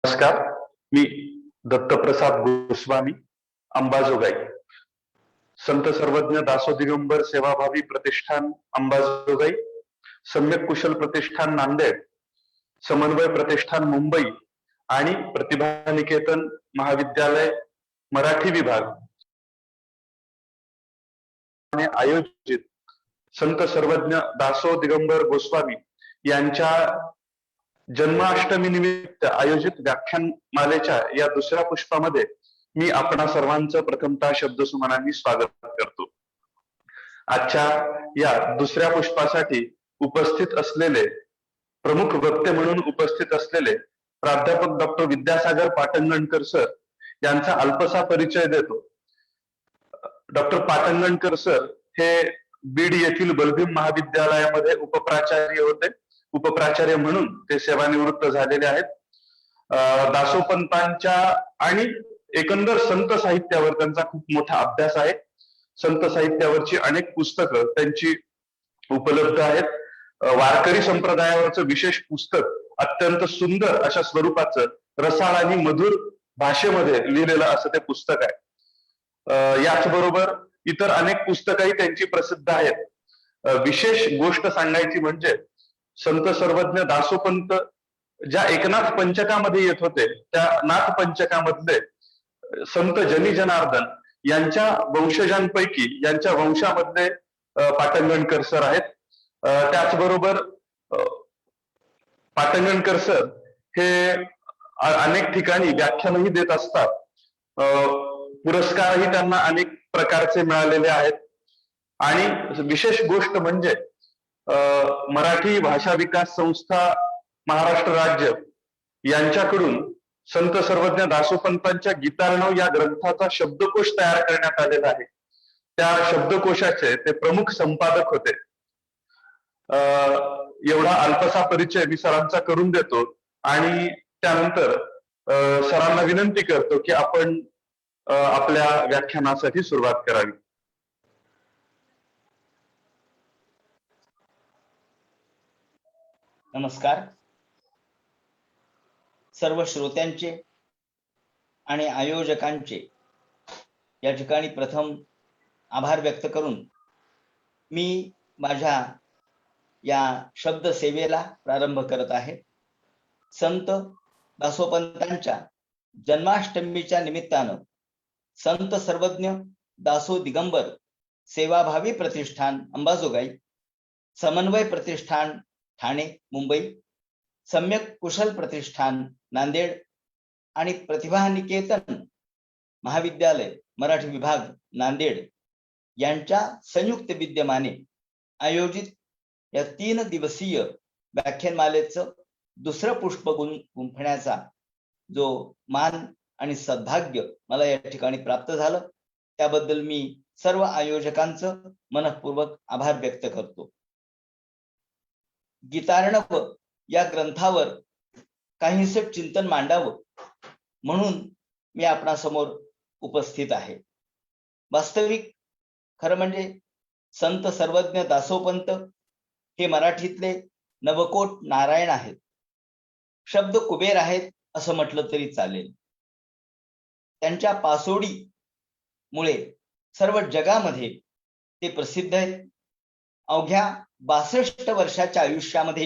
नमस्कार, मी दत्तप्रसाद गोस्वामी, अंबाजोगाई. संत सर्वज्ञ दासो दिगंबर सेवाभावी प्रतिष्ठान अंबाजोगाई, सम्यक कुशल प्रतिष्ठान नांदेड, समन्वय प्रतिष्ठान मुंबई आणि प्रतिभा निकेतन महाविद्यालय मराठी विभाग आयोजित संत सर्वज्ञ दासो दिगंबर गोस्वामी यांच्या जन्माष्टमी निमित्त आयोजित व्याख्यानमालेच्या या दुसऱ्या पुष्पामध्ये मी आपणा सर्वांचं प्रथमतः शब्दसुमनांनी स्वागत करतो. आजच्या या दुसऱ्या पुष्पासाठी उपस्थित असलेले प्रमुख वक्ते म्हणून उपस्थित असलेले प्राध्यापक डॉक्टर विद्यासागर पाटंगणकर सर यांचा अल्पसा परिचय देतो. डॉक्टर पाटंगणकर सर हे बीड येथील बलभीम महाविद्यालयामध्ये उपप्राचार्य होते. उपप्राचार्य म्हणून ते सेवानिवृत्त झालेले आहेत. दासोपंतांच्या आणि एकंदर संत साहित्यावर त्यांचा खूप मोठा अभ्यास आहे. संत साहित्यावरची अनेक पुस्तकं त्यांची उपलब्ध आहेत. वारकरी संप्रदायावरचं विशेष पुस्तक अत्यंत सुंदर अशा स्वरूपाचं रसाळ आणि मधुर भाषेमध्ये लिहिलेलं असं ते पुस्तक आहे. याचबरोबर इतर अनेक पुस्तकंही त्यांची प्रसिद्ध आहेत. विशेष गोष्ट सांगायची म्हणजे संत सर्वज्ञ दासोपंत ज्या एकनाथ पंचकामध्ये येत होते त्या नाथ पंचकामधले संत जनी जनार्दन यांच्या वंशजांपैकी यांच्या वंशामधले पाटंगणकर सर आहेत. त्याचबरोबर पाटंगणकर सर हे अनेक ठिकाणी व्याख्यानही देत असतात. पुरस्कारही त्यांना अनेक प्रकारचे मिळालेले आहेत. आणि विशेष गोष्ट म्हणजे मराठी भाषा विकास संस्था महाराष्ट्र राज्य यांच्याकडून संत सर्वज्ञ दासोपंतांच्या गीतार्णव या ग्रंथाचा शब्दकोश तयार करण्यात आलेला आहे. त्या शब्दकोशाचे ते प्रमुख संपादक होते. एवढा अल्पसा परिचय मी सरांचा करून देतो आणि त्यानंतर सरांना विनंती करतो की आपण आपल्या व्याख्यानासाठी सुरुवात करावी. नमस्कार सर्व श्रोत्यांचे आणि आयोजकांचे या ठिकाणी प्रथम आभार व्यक्त करून मी माझ्या या शब्द सेवेला प्रारंभ करत आहे. संत दासोपंतांच्या जन्माष्टमीच्या निमित्तानं संत सर्वज्ञ दासो दिगंबर सेवाभावी प्रतिष्ठान अंबाजोगाई, समन्वय प्रतिष्ठान ठाणे मुंबई, सम्यक कुशल प्रतिष्ठान नांदेड आणि प्रतिभा निकेतन महाविद्यालय मराठी विभाग नांदेड यांच्या संयुक्त विद्यमाने आयोजित या 3 दिवसीय व्याख्यानमालेचं दुसरं पुष्प गुंफण्याचा जो मान आणि सद्भाग्य मला या ठिकाणी प्राप्त झालं त्याबद्दल मी सर्व आयोजकांचं मनःपूर्वक आभार व्यक्त करतो. गीतार्णव या ग्रंथावर काहीसं चिंतन मांडावं म्हणून मी आपणासमोर उपस्थित आहे. वास्तविक खरं म्हणजे संत सर्वज्ञ दासोपंत हे मराठीतले नवकोट नारायण आहेत. शब्द कुबेर आहेत असं म्हटलं तरी चालेल. त्यांच्या पासोडी मुळे सर्व जगामध्ये ते प्रसिद्ध आहेत. अवघ्या 62 वर्षाच्या आयुष्यामध्ये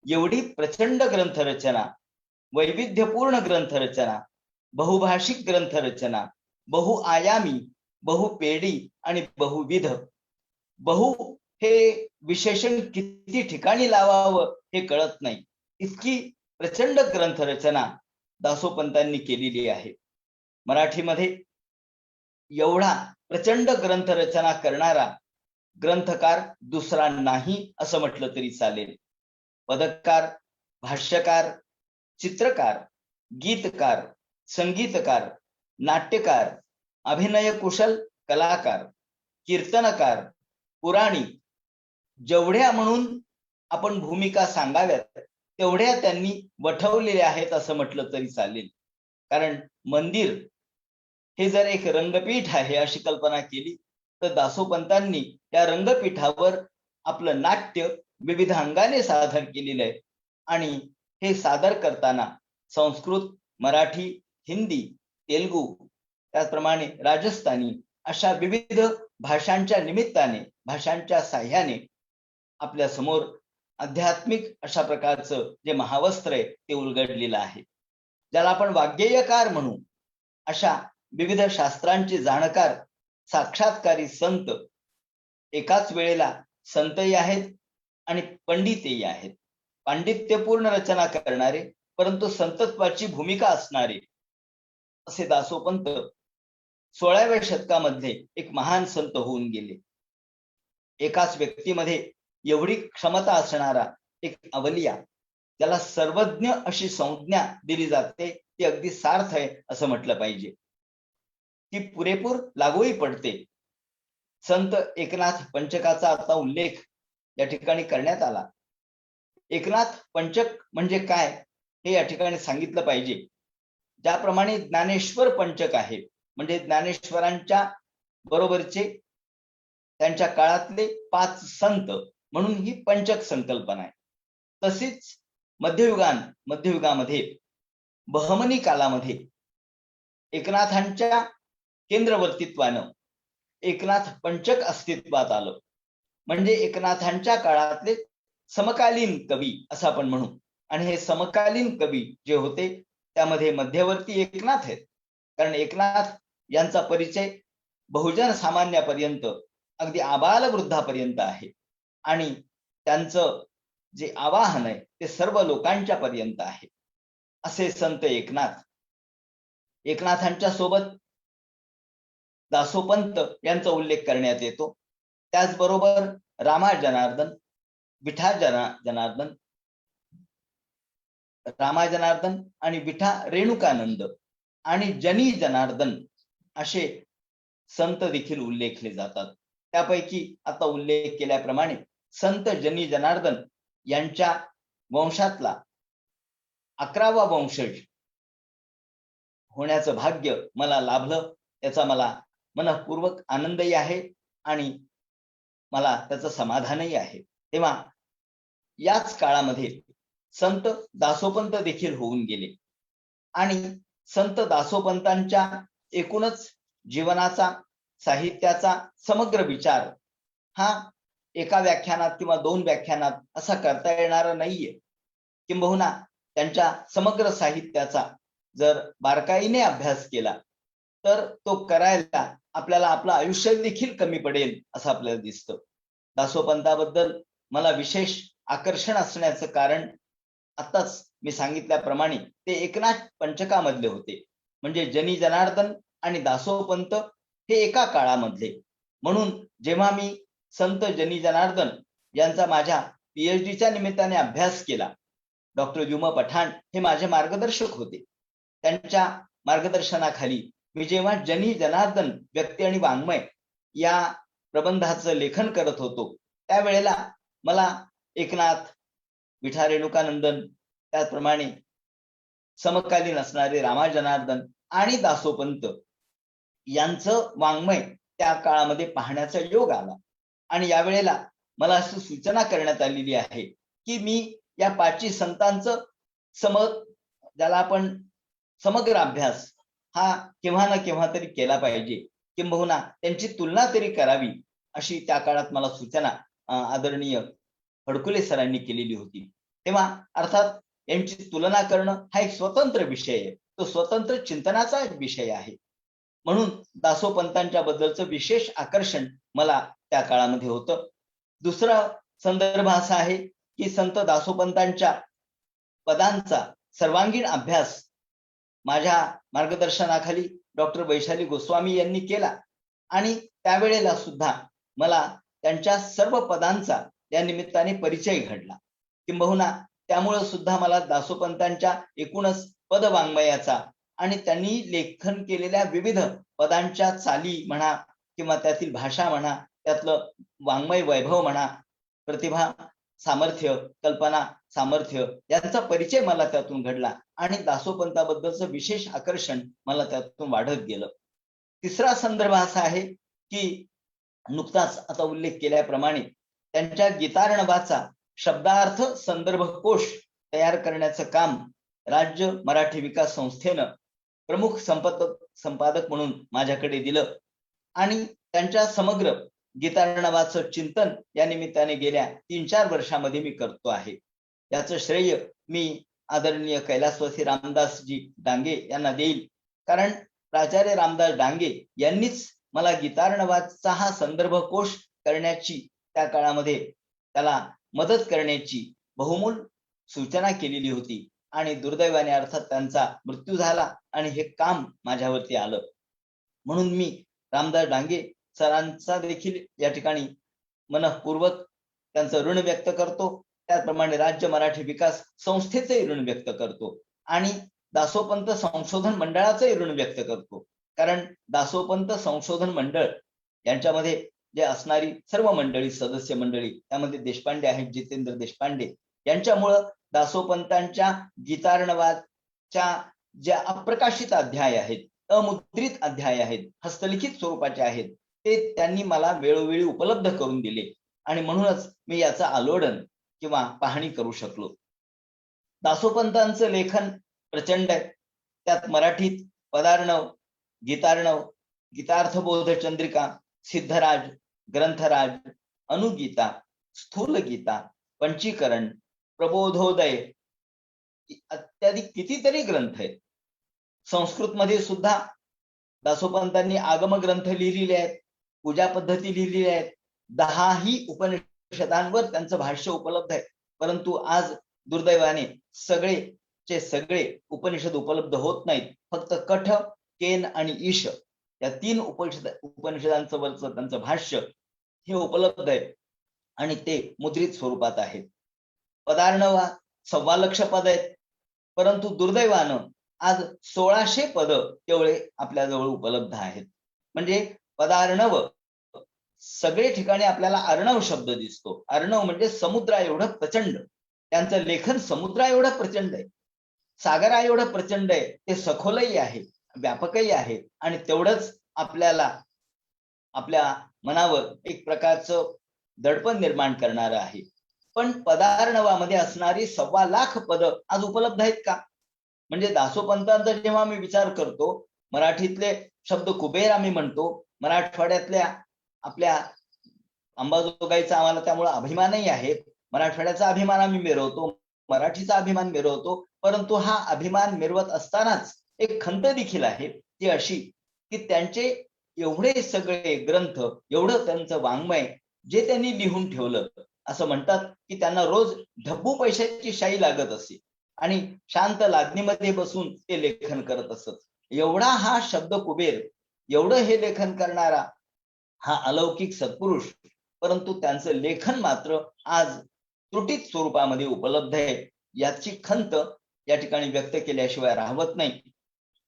एवढी प्रचंड ग्रंथरचना, वैविध्यपूर्ण ग्रंथरचना, बहुभाषिक ग्रंथरचना, बहुआयामी, बहुपेडी आणि बहुविध, बहु हे विशेषण किती ठिकाणी लावावं हे कळत नाही. इतकी प्रचंड ग्रंथरचना दासोपंतांनी केलेली आहे. मराठीमध्ये एवढा प्रचंड ग्रंथरचना करणारा ग्रंथकार दुसरा नाही असं म्हटलं तरी चालेल. पदककार, भाष्यकार, चित्रकार, गीतकार, संगीतकार, नाट्यकार, अभिनय कुशल कलाकार, कीर्तनकार, पुराणिक, जेवढ्या म्हणून आपण भूमिका सांगाव्यात तेवढ्या त्यांनी वठवलेल्या आहेत असं म्हटलं तरी चालेल. कारण मंदिर हे जर एक रंगपीठ आहे अशी कल्पना केली तर दासोपंतांनी त्या रंगपीठावर आपलं नाट्य विविध अंगाने सादर केलेलं आहे. आणि हे सादर करताना संस्कृत, मराठी, हिंदी, तेलुगू, त्याचप्रमाणे राजस्थानी अशा विविध भाषांच्या निमित्ताने, भाषांच्या साह्याने आपल्या समोर आध्यात्मिक अशा प्रकारचं जे महावस्त्र आहे ते उलगडलेलं आहे. ज्याला आपण वाग्गेयकार म्हणू, अशा विविध शास्त्रांचे जाणकार साक्षात्कारी संत एकाच वेळेला संतही आहेत आणि पंडितही आहेत. पांडित्यपूर्ण रचना करणारे परंतु संतत्वाची भूमिका असणारे असे दासोपंत 16व्या शतकामध्ये एक महान संत होऊन गेले. एकाच व्यक्तीमध्ये एवढी क्षमता असणारा एक अवलिया, त्याला सर्वज्ञ अशी संज्ञा दिली जाते, ती अगदी सार्थ आहे असं म्हटलं पाहिजे. ती पुरेपूर लागूही पडते. संत एकनाथ पंचकाचा आता उल्लेख या ठिकाणी करण्यात आला. एकनाथ पंचक म्हणजे काय हे या ठिकाणी सांगितलं पाहिजे. ज्याप्रमाणे ज्ञानेश्वर पंचक आहे, म्हणजे ज्ञानेश्वरांच्या बरोबरचे त्यांच्या काळातले 5 संत म्हणून ही पंचक संकल्पना आहे. तशीच मध्ययुगामध्ये बहमनी कालामध्ये एकनाथांच्या केंद्रवर्तीत्वानं एकनाथ पंचक अस्तित्वात आलं. म्हणजे एकनाथांच्या काळातले समकालीन कवी असं आपण म्हणू. आणि हे समकालीन कवी जे होते त्यामध्ये मध्यवर्ती एकनाथ आहेत. कारण एकनाथ यांचा परिचय बहुजन सामान्यापर्यंत अगदी आबाल वृद्धापर्यंत आहे आणि त्यांचं जे आवाहन आहे ते सर्व लोकांच्या पर्यंत आहे. असे संत एकनाथ. एकनाथांच्या सोबत दासोपंत यांचा उल्लेख करण्यात येतो. त्याचबरोबर रामा जनार्दन, विठा जनार्दन, रामा जनार्दन आणि विठा रेणुकानंद आणि जनी जनार्दन असे संत देखील उल्लेखले जातात. त्यापैकी आता उल्लेख केल्याप्रमाणे संत जनी जनार्दन यांच्या वंशातला 11वा वंशज होण्याचं भाग्य मला लाभलं. याचा मला मनःपूर्वक आनंदही आहे आणि मला त्याचं समाधानही आहे. तेव्हा याच काळामध्ये संत दासोपंत देखील होऊन गेले आणि संत दासोपंतांच्या एकूणच जीवनाचा, साहित्याचा समग्र विचार हा एका व्याख्यानात किंवा 2 व्याख्यानात असा करता येणारा नाहीये. किंबहुना त्यांच्या समग्र साहित्याचा जर बारकाईने अभ्यास केला तर तो करायला आपल्याला आपलं आयुष्य देखील कमी पडेल असं आपल्याला दिसतं. दासोपंताबद्दल मला विशेष आकर्षण असण्याचं कारण आताच मी सांगितल्याप्रमाणे ते एकनाथ पंचकामधले होते. म्हणजे जनी जनार्दन आणि दासोपंत हे एका काळामधले. म्हणून जेव्हा मी संत जनी जनार्दन यांचा माझ्या PhDच्या निमित्ताने अभ्यास केला, डॉक्टर युम पठाण हे माझे मार्गदर्शक होते. त्यांच्या मार्गदर्शनाखाली मी जेव्हा जनी जनार्दन व्यक्ती आणि वाङ्मय या प्रबंधाचं लेखन करत होतो त्यावेळेला मला एकनाथ, विठा रेणुकानंदन, त्याचप्रमाणे समकालीन असणारे रामा जनार्दन आणि दासोपंत यांचं वाङ्मय त्या काळामध्ये पाहण्याचा योग आला. आणि यावेळेला मला अशी सूचना करण्यात आलेली आहे की मी या 5 संतांचं ज्याला आपण समग्र अभ्यास हा केव्हा ना केव्हा तरी केला पाहिजे, किंबहुना त्यांची तुलना तरी करावी, अशी त्या काळात मला सूचना आदरणीय फडकुले सरांनी केलेली होती. तेव्हा अर्थात यांची तुलना करणं हा एक स्वतंत्र विषय आहे, तो स्वतंत्र चिंतनाचा एक विषय आहे. म्हणून दासोपंतांच्या बद्दलचं विशेष आकर्षण मला त्या काळामध्ये होतं. दुसरा संदर्भ असा आहे की संत दासोपंतांच्या पदांचा सर्वांगीण अभ्यास माझ्या मार्गदर्शनाखाली डॉक्टर वैशाली गोस्वामी यांनी केला आणि त्यावेळेला सुद्धा मला त्यांच्या सर्व पदांचा या निमित्ताने परिचय घडला. किंबहुना त्यामुळे सुद्धा मला दासोपंतांच्या एकूणच पदवाङ्मयाचा आणि त्यांनी लेखन केलेल्या विविध पदांच्या चाली म्हणा किंवा त्यातील भाषा म्हणा, त्यातलं वाङ्मय वैभव म्हणा, प्रतिभा, सामर्थ्य, कल्पना, सामर्थ्य यांचा परिचय मला त्यातून घडला आणि दासोपंताबद्दलचं विशेष आकर्षण मला त्यातून वाढत गेलं. तिसरा संदर्भ असा आहे की नुकताच आता उल्लेख केल्याप्रमाणे त्यांच्या गीतार्णवाचा शब्दार्थ संदर्भ कोश तयार करण्याचं काम राज्य मराठी विकास संस्थेनं प्रमुख संपादक म्हणून माझ्याकडे दिलं आणि त्यांच्या समग्र गीतार्णवाचं चिंतन या निमित्ताने गेल्या 3-4 वर्षामध्ये मी करतो आहे. याचं श्रेय मी आदरणीय कैलासवासी रामदासजी डांगे यांना देईल, कारण प्राचार्य रामदास डांगे यांनीच मला गीतार्णवाचा हा संदर्भ कोश करण्याची, त्या काळामध्ये त्याला मदत करण्याची बहुमूल सूचना केलेली होती आणि दुर्दैवाने अर्थात त्यांचा मृत्यू झाला आणि हे काम माझ्यावरती आलं. म्हणून मी रामदास डांगे सरांचा देखील या ठिकाणी मनःपूर्वक त्यांचं ऋण व्यक्त करतो. त्याचप्रमाणे राज्य मराठी विकास संस्थेचे ऋण व्यक्त करतो आणि दासोपंत संशोधन मंडळाचे ऋण व्यक्त करतो, कारण दासोपंत संशोधन मंडळ यांच्यामध्ये जे असणारी सर्व मंडळी, सदस्य मंडळी, त्यामध्ये देशपांडे आहेत, जितेंद्र देशपांडे, यांच्यामुळं दासोपंतांच्या गीतार्णवाच्या ज्या अप्रकाशित अध्याय आहेत, अमुद्रित अध्याय आहेत, हस्तलिखित स्वरूपाचे आहेत, ते त्यांनी मला वेळोवेळी उपलब्ध करून दिले आणि म्हणूनच मी याचा आलोडन किंवा पाहणी करू शकलो. दासोपंतांचं लेखन प्रचंड आहे. त्यात मराठीत पदार्णव, गीतार्णव, गीतार्थबोध चंद्रिका, सिद्धराज, ग्रंथराज, अनुगीता, स्थूल गीता, पंचीकरण, प्रबोधोदय इत्यादी कितीतरी ग्रंथ आहेत. संस्कृत मध्ये सुद्धा दासोपंतांनी आगम ग्रंथ लिहिलेले आहेत, पूजा पद्धती लिहिलेल्या आहेत. 10 उपनिषदांवर त्यांचं भाष्य उपलब्ध आहे. परंतु आज दुर्दैवाने सगळे उपनिषद उपलब्ध होत नाहीत. फक्त कठ, केन आणि ईश या 3 उपनिषदांचं वरचं त्यांचं भाष्य हे उपलब्ध आहे आणि ते मुद्रित स्वरूपात आहेत. पदार्णवा 1.25 लाख पद आहेत, परंतु दुर्दैवानं आज 1600 पद तेवढे आपल्याजवळ उपलब्ध आहेत. म्हणजे पदार्णव सगळे ठिकाणी आपल्याला अर्णव शब्द दिसतो. अर्णव म्हणजे समुद्रा एवढं प्रचंड, त्यांचं लेखन समुद्रा एवढं प्रचंड आहे, सागरा एवढं प्रचंड आहे. ते सखोलही आहे, व्यापकही आहे आणि तेवढंच आपल्याला आपल्या मनावर एक प्रकारचं दडपण निर्माण करणारं आहे. पण पदार्णवामध्ये असणारी 1.25 लाख पद आज उपलब्ध आहेत का? म्हणजे दासोपंतांचा जेव्हा मी विचार करतो, मराठीतले शब्द कुबेर आम्ही म्हणतो, मराठवाड्यातल्या आपल्या अंबाजोगाईचा आम्हाला त्यामुळे अभिमानही आहे. मराठवाड्याचा अभिमान आम्ही मिरवतो, मराठीचा अभिमान मिरवतो, परंतु हा अभिमान मिरवत असतानाच एक खंत देखील आहे ती अशी की त्यांचे एवढे सगळे ग्रंथ, एवढं त्यांचं वाङ्मय जे त्यांनी लिहून ठेवलं, असं म्हणतात की त्यांना रोज ढब्बू पैशाची शाई लागत असे आणि शांत लागणीमध्ये बसून ते लेखन करत असत. एवढा हा शब्द कुबेर, एवढं हे लेखन करणारा हा अलौकिक सत्पुरुष, परंतु त्यांचं लेखन मात्र आज त्रुटीत स्वरूपामध्ये उपलब्ध आहे. याची खंत या ठिकाणी व्यक्त केल्याशिवाय राहत नाही.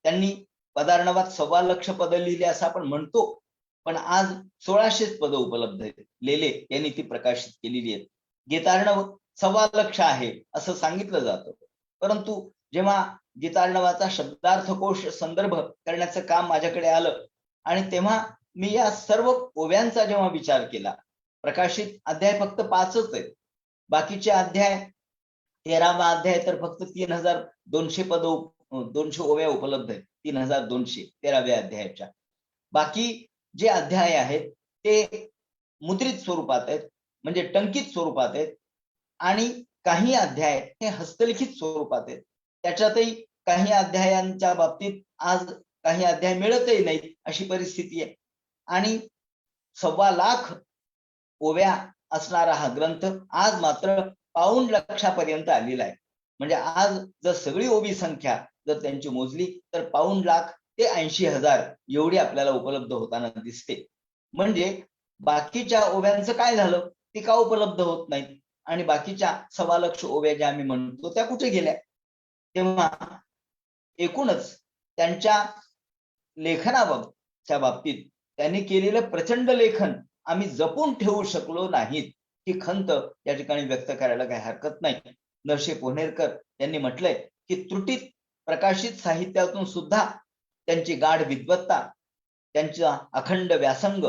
त्यांनी पदार्णवात 1.25 लाख पद लिहिले असं आपण म्हणतो, पण आज 1600 पद उपलब्ध आहेत. लेले यांनी ती प्रकाशित केलेली आहेत. गीतार्णव 1.25 लाख आहे असं सांगितलं जातं, परंतु जेव्हा गीतार्णवाचा शब्दार्थकोश संदर्भ करण्याचं काम माझ्याकडे आलं आणि तेव्हा मी या सर्व ओव्यांचा जेव्हा विचार केला, प्रकाशित अध्याय फक्त 5च आहेत. बाकीचे अध्याय 13वा अध्याय तर फक्त 3200 पद 200 ओव्या उपलब्ध आहेत. 3200 13व्या अध्यायाच्या. बाकी जे अध्याय आहेत ते मुद्रित स्वरूपात आहेत, म्हणजे टंकित स्वरूपात आहेत आणि काही अध्याय हे हस्तलिखित स्वरूपात आहेत. त्याच्यातही काही अध्यायांच्या बाबतीत आज काही अध्याय मिळतही नाहीत अशी परिस्थिती आहे आणि 1.25 लाख ओव्या असणारा हा ग्रंथ आज मात्र 1.25 लाखापर्यंत आलेला आहे. म्हणजे आज जर सगळी ओवी संख्या जर त्यांची मोजली तर 1.25 लाख ते 80,000 एवढी आपल्याला उपलब्ध होताना दिसते. म्हणजे बाकीच्या ओव्यांचं काय झालं, ती का उपलब्ध होत नाहीत आणि बाकीच्या 1.25 लाख ओव्या ज्या आम्ही म्हणतो त्या कुठे गेल्या? तेव्हा एकूणच त्यांच्या लेखनाच्या बाबतीत त्यांनी केलेलं प्रचंड लेखन आम्ही जपून ठेवू शकलो नाहीत ही खंत या ठिकाणी व्यक्त करायला काही हरकत नाही. नरशे पोहनेरकर यांनी म्हटलंय की त्रुटीत प्रकाशित साहित्यातून सुद्धा त्यांची गाढ विद्वत्ता, त्यांचा अखंड व्यासंग,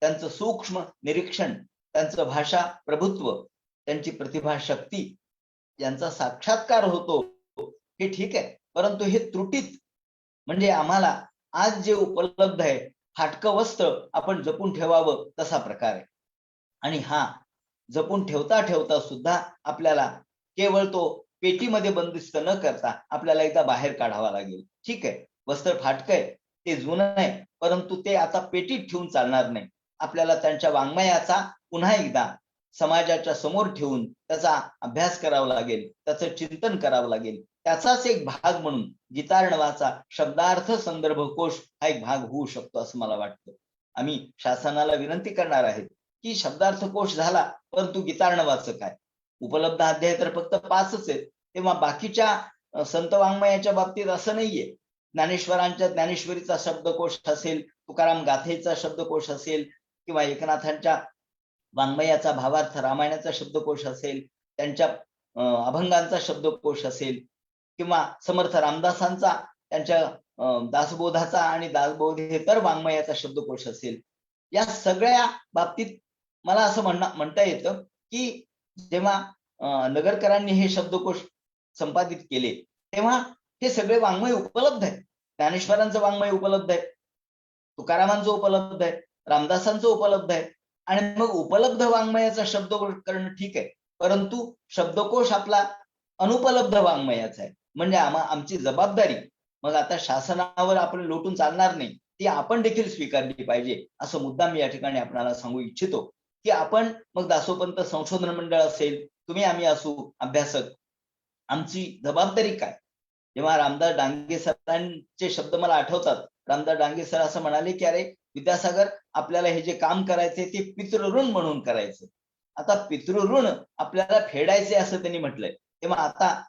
त्यांचं सूक्ष्म निरीक्षण, त्यांचं भाषा प्रभुत्व, त्यांची प्रतिभा शक्ती यांचा साक्षात्कार होतो हे ठीक आहे, परंतु हे त्रुटीत म्हणजे आम्हाला आज जे उपलब्ध आहे फाटकं वस्त्र आपण जपून ठेवावं तसा प्रकार आहे. आणि हा जपून ठेवता ठेवता सुद्धा आपल्याला केवळ तो पेटीमध्ये बंदिस्त न करता आपल्याला एकदा बाहेर काढावा लागेल. ठीक आहे, वस्त्र फाटकंय, ते जुनं आहे, परंतु ते आता पेटीत ठेवून चालणार नाही. आपल्याला त्यांच्या वाङ्मयाचा पुन्हा एकदा समाजाच्या समोर ठेवून त्याचा अभ्यास करावा लागेल, त्याचं चिंतन करावं लागेल. त्याचाच एक भाग म्हणून गीतार्णवाचा शब्दार्थ संदर्भ कोश हा एक भाग होऊ शकतो असं मला वाटतं. आम्ही शासनाला विनंती करणार आहेत की शब्दार्थ कोश झाला, परंतु गीतार्णवाचं काय? उपलब्ध अध्याय तर फक्त 5च आहेत. तेव्हा बाकीच्या संत वाङ्मयाच्या बाबतीत असं नाहीये. ज्ञानेश्वरांच्या ज्ञानेश्वरीचा शब्दकोश असेल, तुकाराम गाथेचा शब्दकोश असेल, किंवा एकनाथांच्या वाङ्मयाचा भावार्थ रामायणाचा शब्दकोश असेल, त्यांच्या अभंगांचा शब्दकोश असेल, किंवा समर्थ रामदासांचा त्यांच्या दासबोधाचा आणि दासबोधेतर वाङ्मयाचा शब्दकोश असेल. या सगळ्या बाबतीत मला असं म्हणता येतं की जेव्हा नगरकरांनी हे शब्दकोश संपादित केले तेव्हा हे सगळे वाङ्मय उपलब्ध आहे. ज्ञानेश्वरांचं वाङ्मय उपलब्ध आहे, तुकारामांचं उपलब्ध आहे, रामदासांचं उपलब्ध आहे. आणि मग उपलब्ध वाङ्मयाचा शब्दकोश करणं ठीक आहे, परंतु शब्दकोश आपला अनुपलब्ध वाङ्मयाचा आहे. म्हणजे आमची जबाबदारी मग आता शासनावर आपण लोटून चालणार नाही, ती आपण देखील स्वीकारली पाहिजे असं मुद्दाम मी या ठिकाणी आपल्याला सांगू इच्छितो. की आपण मग दासोपंत संशोधन मंडळ असेल, तुम्ही आम्ही असू अभ्यासक, आमची जबाबदारी काय? जेव्हा रामदास डांगे सरांचे शब्द मला आठवतात. रामदास डांगे सर असं म्हणाले की अरे विद्यासागर, आपल्याला हे जे काम करायचे ते पितृऋण म्हणून करायचं. आता पितृऋण आपल्याला फेडायचे असं त्यांनी म्हटलंय. तेव्हा आता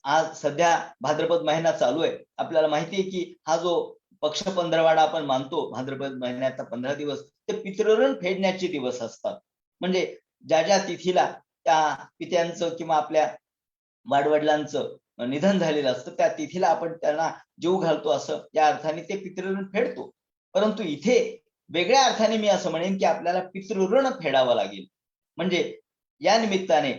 आज सध्या भाद्रपद महिना चालू आहे. आपल्याला माहिती आहे की हा जो पक्ष पंधरवाडा आपण मानतो, भाद्रपद महिन्याचा 15 दिवस ते पितृऋण फेडण्याचे दिवस असतात. म्हणजे ज्या ज्या तिथीला त्या पित्यांचं किंवा आपल्या वाडवडिलांचं निधन झालेलं असतं त्या तिथीला आपण त्यांना जीव घालतो, असं या अर्थाने ते पितृऋण फेडतो. परंतु इथे वेगळ्या अर्थाने मी असं म्हणेन की आपल्याला पितृऋण फेडावं लागेल. म्हणजे या निमित्ताने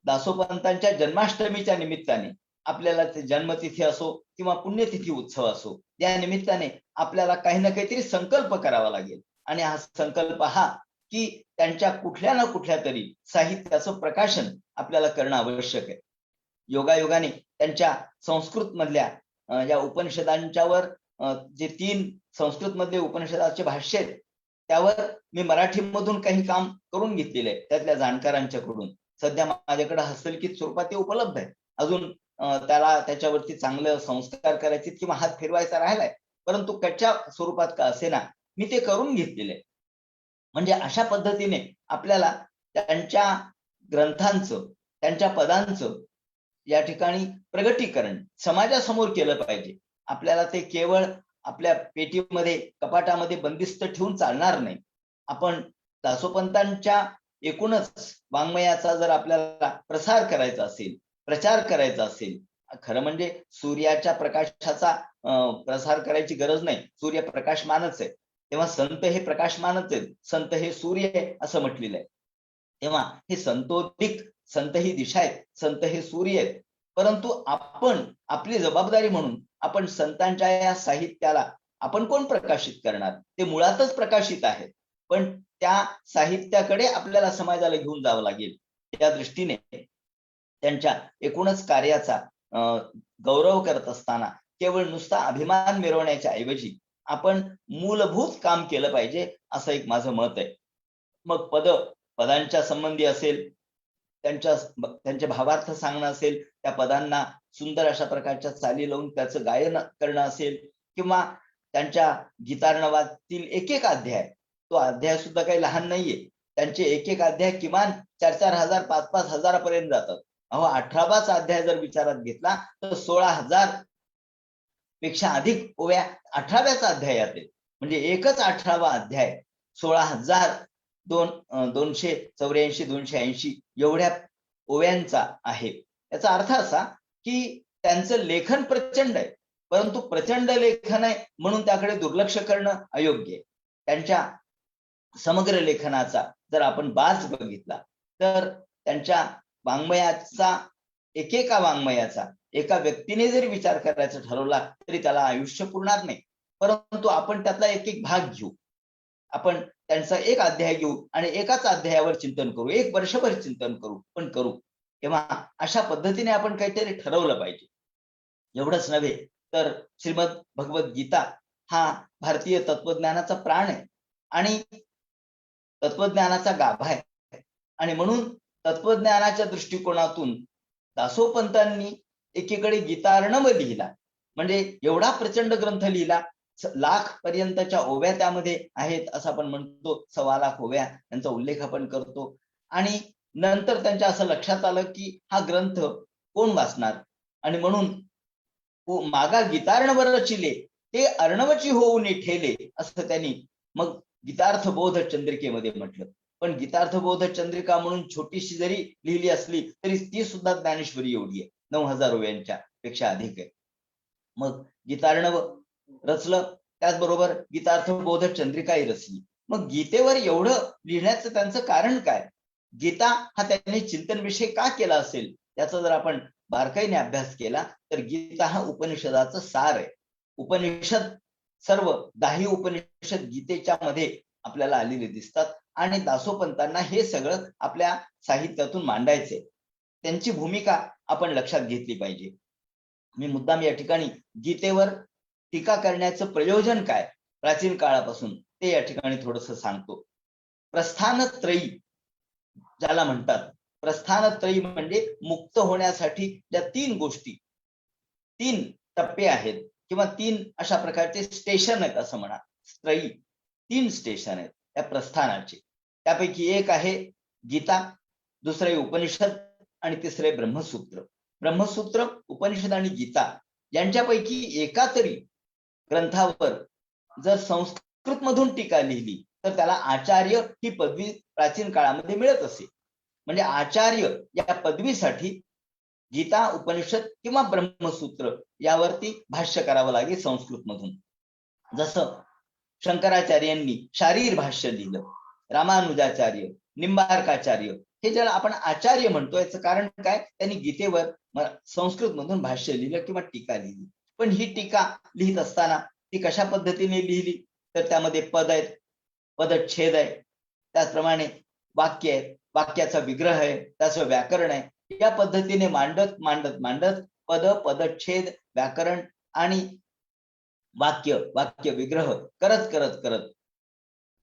दासोपंतांच्या जन्माष्टमीच्या निमित्ताने आपल्याला ते जन्मतिथी असो किंवा पुण्यतिथी उत्सव असो, या निमित्ताने आपल्याला काही ना काहीतरी संकल्प करावा लागेल. आणि हा संकल्प हा की त्यांच्या कुठल्या ना कुठल्या तरी साहित्याचं प्रकाशन आपल्याला करणं आवश्यक आहे. योगायोगाने त्यांच्या संस्कृत मधल्या या उपनिषदांच्यावर जे 3 संस्कृत मधले उपनिषदाचे भाष्य आहेत त्यावर मी मराठीमधून काही काम करून घेतलेलं आहे त्यातल्या जाणकारांच्याकडून. सध्या माझ्याकडे हस्तलिखित स्वरूपात ते उपलब्ध आहे. अजून त्याच्यावरती चांगलं संस्कार करायचे किंवा हात फिरवायचा राहिलाय, परंतु कच्च्या स्वरूपात का असेना मी ते करून घेतलेले आहे. म्हणजे अशा पद्धतीने आपल्याला त्यांच्या ग्रंथांचं, त्यांच्या पदांचं या ठिकाणी प्रगटीकरण समाजासमोर केलं पाहिजे. आपल्याला ते केवळ आपल्या पेटीमध्ये कपाटामध्ये बंदिस्त ठेवून चालणार नाही. आपण दासोपंतांच्या एकूणच वाङ्मयाचा जर आपल्याला प्रसार करायचा असेल, प्रचार करायचा असेल, खरं म्हणजे सूर्याच्या प्रकाशाचा प्रसार करायची गरज नाही, सूर्य प्रकाशमानच आहे. तेव्हा संत हे प्रकाशमानच आहेत, संत हे सूर्य आहे असं म्हटलेलं आहे. तेव्हा हे संतोधिक, संत ही दिशा आहेत, संत हे सूर्य आहेत. परंतु आपण आपली जबाबदारी म्हणून आपण संतांच्या या साहित्याला आपण कोण प्रकाशित करणार? ते मुळातच प्रकाशित आहेत, पण त्या साहित्याकडे आपल्याला समाजाला घेऊन जावं लागेल. त्या दृष्टीने त्यांच्या एकूणच कार्याचा गौरव करत असताना केवळ नुसता अभिमान मिरवण्याच्या ऐवजी आपण मूलभूत काम केलं पाहिजे असं एक माझं मत आहे. मग पदांच्या संबंधी असेल, त्यांचे भावार्थ सांगणं असेल, त्या पदांना सुंदर अशा प्रकारच्या चाली लावून त्याचं गायन करणं असेल, किंवा त्यांच्या गीतार्णवातील एक एक अध्याय, तो अध्याय सुद्धा काही लहान नाहीये. त्यांचे एक एक अध्याय किमान 4-4 हजार 5-5 हजारापर्यंत जातात. अहो 18वाचा अध्याय जर विचारात घेतला तर 16,000 पेक्षा अधिक ओव्या 18व्याचा अध्यायात आहेत. म्हणजे एकच 18वा अध्याय 16,284-280 एवढ्या ओव्यांचा आहे. याचा अर्थ असा की त्यांचं लेखन प्रचंड आहे, परंतु प्रचंड लेखन आहे म्हणून त्याकडे दुर्लक्ष करणं अयोग्य आहे. त्यांच्या समग्र लेखनाचा जर आपण बाज बघितला तर त्यांच्या वाङ्मयाचा, एकेका वाङ्मयाचा एका व्यक्तीने जरी विचार करायचा ठरवला तरी त्याला आयुष्य पुरणार नाही. परंतु आपण त्यातला एक एक भाग घेऊ. आपण त्यांचा एक अध्याय घेऊ आणि एकाच अध्यायावर चिंतन करू, एक वर्षभर चिंतन करू, पण करू. तेव्हा अशा पद्धतीने आपण काहीतरी ठरवलं पाहिजे. एवढंच नव्हे तर श्रीमद भगवत गीता हा भारतीय तत्वज्ञानाचा प्राण आहे आणि तत्वज्ञानाचा गाभा आहे. आणि म्हणून तत्वज्ञानाच्या दृष्टिकोनातून दासोपंतांनी एकीकडे गीतार्णव लिहिला, म्हणजे एवढा प्रचंड ग्रंथ लिहिला. लाख पर्यंतच्या ओव्या त्यामध्ये आहेत असं आपण म्हणतो, 1.25 लाख ओव्या यांचा उल्लेख आपण करतो. आणि नंतर त्यांच्या असं लक्षात आलं की हा ग्रंथ कोण वाचणार, आणि म्हणून मागा गीतार्णव रचिले ते अर्णवची होऊन ठेले असं त्यांनी मग गीतार्थ बोध चंद्रिकेमध्ये म्हटलं. पण गीतार्थ बोध चंद्रिका म्हणून छोटीशी जरी लिहिली असली तरी ती सुद्धा ज्ञानेश्वरी एवढी आहे, 9,000 ओव्यांच्या पेक्षा अधिक आहे. मग गीतार्णव रचलं, त्याचबरोबर गीतार्थ बोध चंद्रिकाही रचली. मग गीतेवर एवढं लिहिण्याचं त्यांचं कारण काय? गीता हा त्यांनी चिंतन विषय का केला असेल याचा जर आपण बारकाईने अभ्यास केला तर गीता हा उपनिषदाचं सार आहे. उपनिषद सर्व 10 उपनिषद गीतेच्या मध्ये आपल्याला आलेले दिसतात आणि दासोपंतांना हे सगळं आपल्या साहित्यातून मांडायचंय. त्यांची भूमिका आपण लक्षात घेतली पाहिजे. मी मुद्दाम या ठिकाणी गीतेवर टीका करण्याचं प्रयोजन काय प्राचीन काळापासून ते या ठिकाणी थोडंसं सांगतो. प्रस्थानत्रयी ज्याला म्हणतात, प्रस्थानत्रयी म्हणजे मुक्त होण्यासाठी ज्या 3 गोष्टी, 3 टप्पे आहेत किंवा 3 अशा प्रकारचे स्टेशन आहेत असं म्हणा. त्रयी 3 स्टेशन आहेत त्या प्रस्थानाचे. त्यापैकी एक आहे गीता, दुसरे उपनिषद आणि तिसरे ब्रह्मसूत्र. ब्रह्मसूत्र, उपनिषद आणि गीता यांच्यापैकी एका तरी ग्रंथावर जर संस्कृत मधून टीका लिहिली तर त्याला आचार्य ही पदवी प्राचीन काळामध्ये मिळत असे. म्हणजे आचार्य या पदवीसाठी गीता, उपनिषद किंवा ब्रह्मसूत्र यावरती भाष्य करावं लागेल संस्कृत मधून. जसं शंकराचार्यांनी शारीर भाष्य लिहिलं, रामानुजाचार्य, निंबार्काचार्य हे ज्याला आपण आचार्य म्हणतो याचं कारण काय, त्यांनी गीतेवर संस्कृत मधून भाष्य लिहिलं किंवा टीका लिहिली. पण ही टीका लिहित असताना ती कशा पद्धतीने लिहिली तर त्यामध्ये पद आहेत, पदच्छेद आहे, त्याचप्रमाणे वाक्य आहे, वाक्याचा विग्रह आहे, त्याचं व्याकरण आहे. या पद्धतीने मांडत मांडत मांडत पद, पदच्छेद, व्याकरण आणि वाक्य, वाक्य विग्रह करत करत करत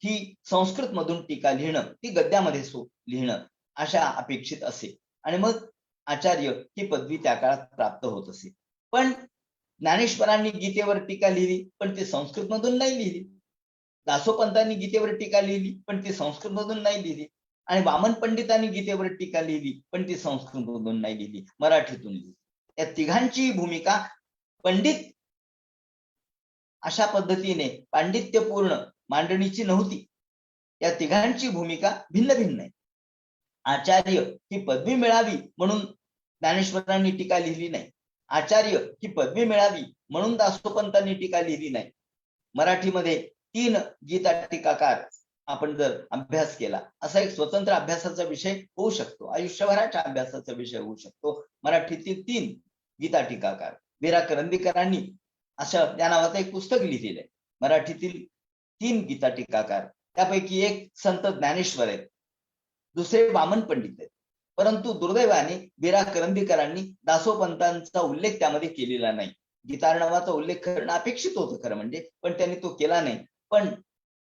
ही संस्कृत मधून टीका लिहिणं, ती गद्यामध्ये लिहिणं अशा अपेक्षित असे. आणि मग आचार्य ही पदवी त्या काळात प्राप्त होत असे. पण ज्ञानेश्वरांनी गीतेवर टीका लिहिली पण ती संस्कृत मधून नाही लिहिली. दासोपंतांनी गीतेवर टीका लिहिली पण ती संस्कृत मधून नाही लिहिली. आणि वामन पंडितांनी गीतेवर टीका लिहिली पण ती संस्कृत मधून नाही लिहिली, मराठीतून लिहिली. या तिघांची भूमिका पंडित अशा पद्धतीने पांडित्यपूर्ण मांडणीची नव्हती. या तिघांची भूमिका भिन्न भिन्न आहे. आचार्य ही पदवी मिळावी म्हणून ज्ञानेश्वरांनी टीका लिहिली नाही. आचार्य ही पदवी मिळावी म्हणून दासोपंतांनी टीका लिहिली नाही. मराठीमध्ये 3 गीता टीकाकार आपण जर अभ्यास केला, असा एक स्वतंत्र अभ्यासाचा विषय होऊ शकतो, आयुष्यभराच्या अभ्यासाचा विषय होऊ शकतो. मराठीतील 3 गीता टीकाकार. वीरा करंदीकरांनी असं या नावाचं एक पुस्तक लिहिलेलं आहे, मराठीतील 3 गीता टीकाकार. त्यापैकी एक संत ज्ञानेश्वर आहेत, दुसरे वामन पंडित आहेत. परंतु दुर्दैवाने वीरा करंदीकरांनी दासोपंतांचा उल्लेख त्यामध्ये केलेला नाही. गीतार्णवाचा उल्लेख करणं अपेक्षित होतं खरं म्हणजे, पण त्यांनी तो केला नाही. पण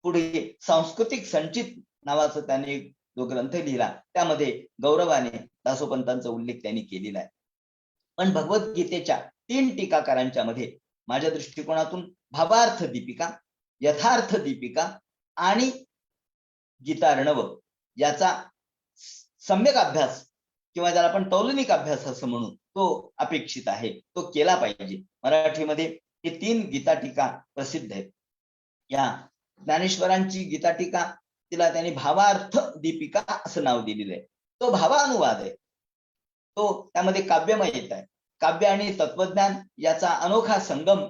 पुढे सांस्कृतिक संचित नावाचा त्याने जो ग्रंथ लिहिला त्यामध्ये गौरवाने दासोपंतांचा उल्लेख त्यांनी केलेला आहे. पण भगवद्गीतेच्या 3 टीकाकारांच्या मध्ये माझ्या दृष्टिकोनातून भावार्थ दीपिका, यथार्थ दीपिका आणि गीतार्णव याचा सम्यक अभ्यास किंवा ज्याला आपण तौलनिक अभ्यास असं म्हणून तो अपेक्षित आहे, तो केला पाहिजे. मराठीमध्ये हे 3 गीता टीका प्रसिद्ध आहेत. या ज्ञानेश्वरांची गीता टीका तिला त्यांनी भावार्थ दीपिका असं नाव दिलेलं आहे. तो भावानुवाद आहे, तो त्यामध्ये काव्यमय येत आहे. काव्य आणि तत्वज्ञान याचा अनोखा संगम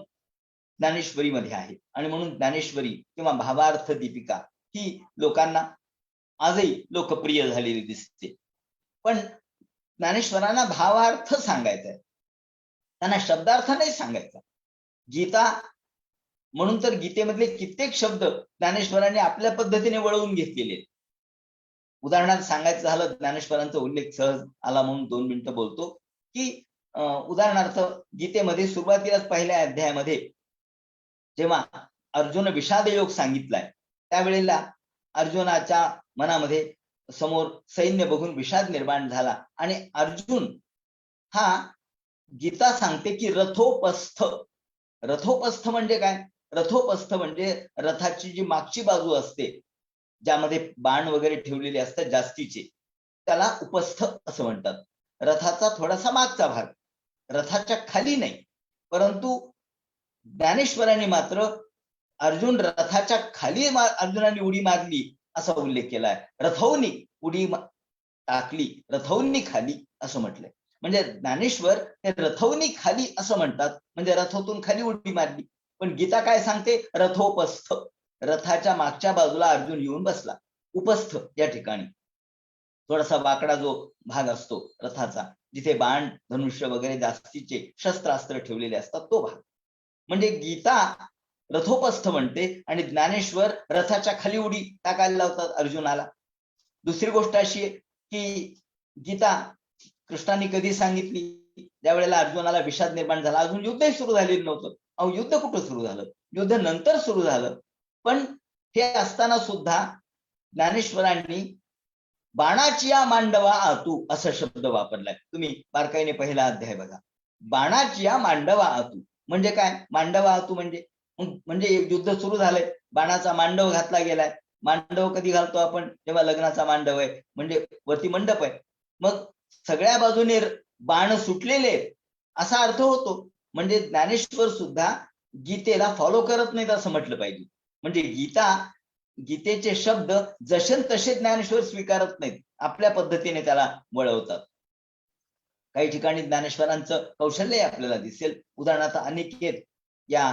ज्ञानेश्वरीमध्ये आहे आणि म्हणून ज्ञानेश्वरी किंवा भावार्थ दीपिका ही लोकांना आजही लोकप्रिय झालेली दिसते. पण ज्ञानेश्वरांना भावार्थ सांगायचा आहे, त्यांना शब्दार्थ नाही सांगायचा. गीता म्हणून तर गीतेमधले कित्येक शब्द ज्ञानेश्वरांनी आपल्या पद्धतीने वळवून घेतलेले आहेत. उदाहरणार्थ सांगायचं झालं, ज्ञानेश्वरांचा उल्लेख सहज आला म्हणून 2 मिनिटं बोलतो की उदाहरणार्थ गीतेमध्ये सुरुवातीलाच पहिल्या अध्यायामध्ये जेव्हा अर्जुन विषाद योग सांगितलाय, त्यावेळेला अर्जुनाच्या मनामध्ये समोर सैन्य बघून विषाद निर्माण झाला आणि अर्जुन हा गीता सांगते की रथोपस्थ. रथोपस्थ म्हणजे काय? रथोपस्थ म्हणजे रथाची जी मागची बाजू असते, ज्यामध्ये बाण वगैरे ठेवलेले असतात जास्तीचे, त्याला उपस्थ असं म्हणतात. रथाचा थोडासा मागचा भाग, रथाच्या खाली नाही. परंतु ज्ञानेश्वरांनी मात्र अर्जुन रथाच्या खाली अर्जुनाने उडी मारली असा उल्लेख केलाय. रथौनी उडी टाकली, रथौनी खाली असं म्हटलंय. म्हणजे ज्ञानेश्वर हे रथौनी खाली असं म्हणतात, म्हणजे रथातून खाली उडी मारली. पण गीता काय सांगते? रथोपस्थ, रथाच्या मागच्या बाजूला अर्जुन येऊन बसला. उपस्थ या ठिकाणी थोडासा वाकडा जो भाग असतो रथाचा, जिथे बाण धनुष्य वगैरे जास्तीचे शस्त्रास्त्र ठेवलेले असतात, तो भाग. म्हणजे गीता रथोपस्थ म्हणते आणि ज्ञानेश्वर रथाच्या खाली उडी टाकायला लावतात अर्जुनाला. दुसरी गोष्ट अशी आहे की गीता कृष्णाने कधी सांगितली? ज्या वेळेला अर्जुनाला विषाद निर्माण झाला, अजून युद्धही सुरू झालेलं नव्हतं. अहो, युद्ध कुठं सुरू झालं? युद्ध नंतर सुरू झालं. पण हे असताना सुद्धा ज्ञानेश्वरांनी बाणाची या मांडवा आतू असा शब्द वापरलाय. तुम्ही बारकाईने पहिला अध्याय बघा. बाणाची या मांडवा आतू म्हणजे काय? मांडवा आतू म्हणजे युद्ध सुरू झालंय, बाणाचा मांडव घातला गेलाय. मांडव कधी घालतो आपण? जेव्हा लग्नाचा मांडव आहे, म्हणजे वरती मंडप आहे, मग सगळ्या बाजूने बाण सुटलेले असा अर्थ होतो. म्हणजे ज्ञानेश्वर सुद्धा गीतेला फॉलो करत नाहीत असं म्हटलं पाहिजे. म्हणजे गीतेचे शब्द जसे तसे ज्ञानेश्वर स्वीकारत नाहीत, आपल्या पद्धतीने त्याला वळवतात. काही ठिकाणी ज्ञानेश्वरांचं कौशल्य आपल्याला दिसेल. उदाहरणार्थ अनिकेत या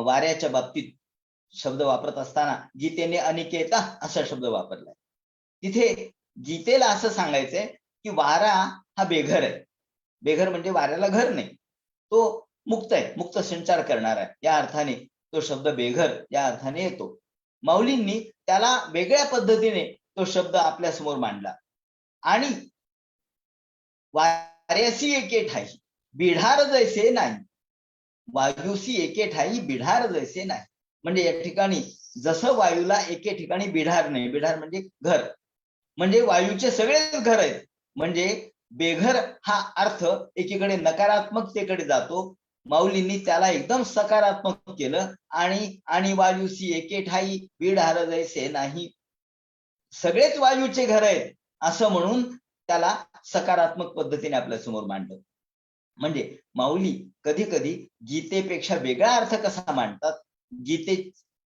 वाऱ्याच्या बाबतीत शब्द वापरत असताना गीतेने अनिकेता असा शब्द वापरलाय. तिथे गीतेला असं सांगायचंय की वारा हा बेघर आहे. बेघर म्हणजे वाऱ्याला घर नाही, तो मुक्त आहे, मुक्त संचार करणार आहे. या अर्थाने तो शब्द बेघर या अर्थाने येतो. माऊलींनी त्याला वेगळ्या पद्धतीने तो शब्द आपल्या समोर मांडला आणि वाऱ्यासी एके ठाई बिढार जैसे नाही, वायूसी एके ठाई बिढार जैसे नाही. म्हणजे या ठिकाणी जसं वायूला एके ठिकाणी बिढार नाही, बिढार म्हणजे घर, म्हणजे वायूचे सगळेच घर आहेत. म्हणजे बेघर हा अर्थ एकीकडे नकारात्मकतेकडे जातो, माऊलींनी त्याला एकदम सकारात्मक केलं आणि वायूसी एके ठाई बिढार जैसे नाही, सगळेच वायूचे घर आहेत असं म्हणून त्याला सकारात्मक पद्धतीने आपल्या समोर मांडलं. म्हणजे माऊली कधी कधी गीतेपेक्षा वेगळा अर्थ कसा मांडतात. गीते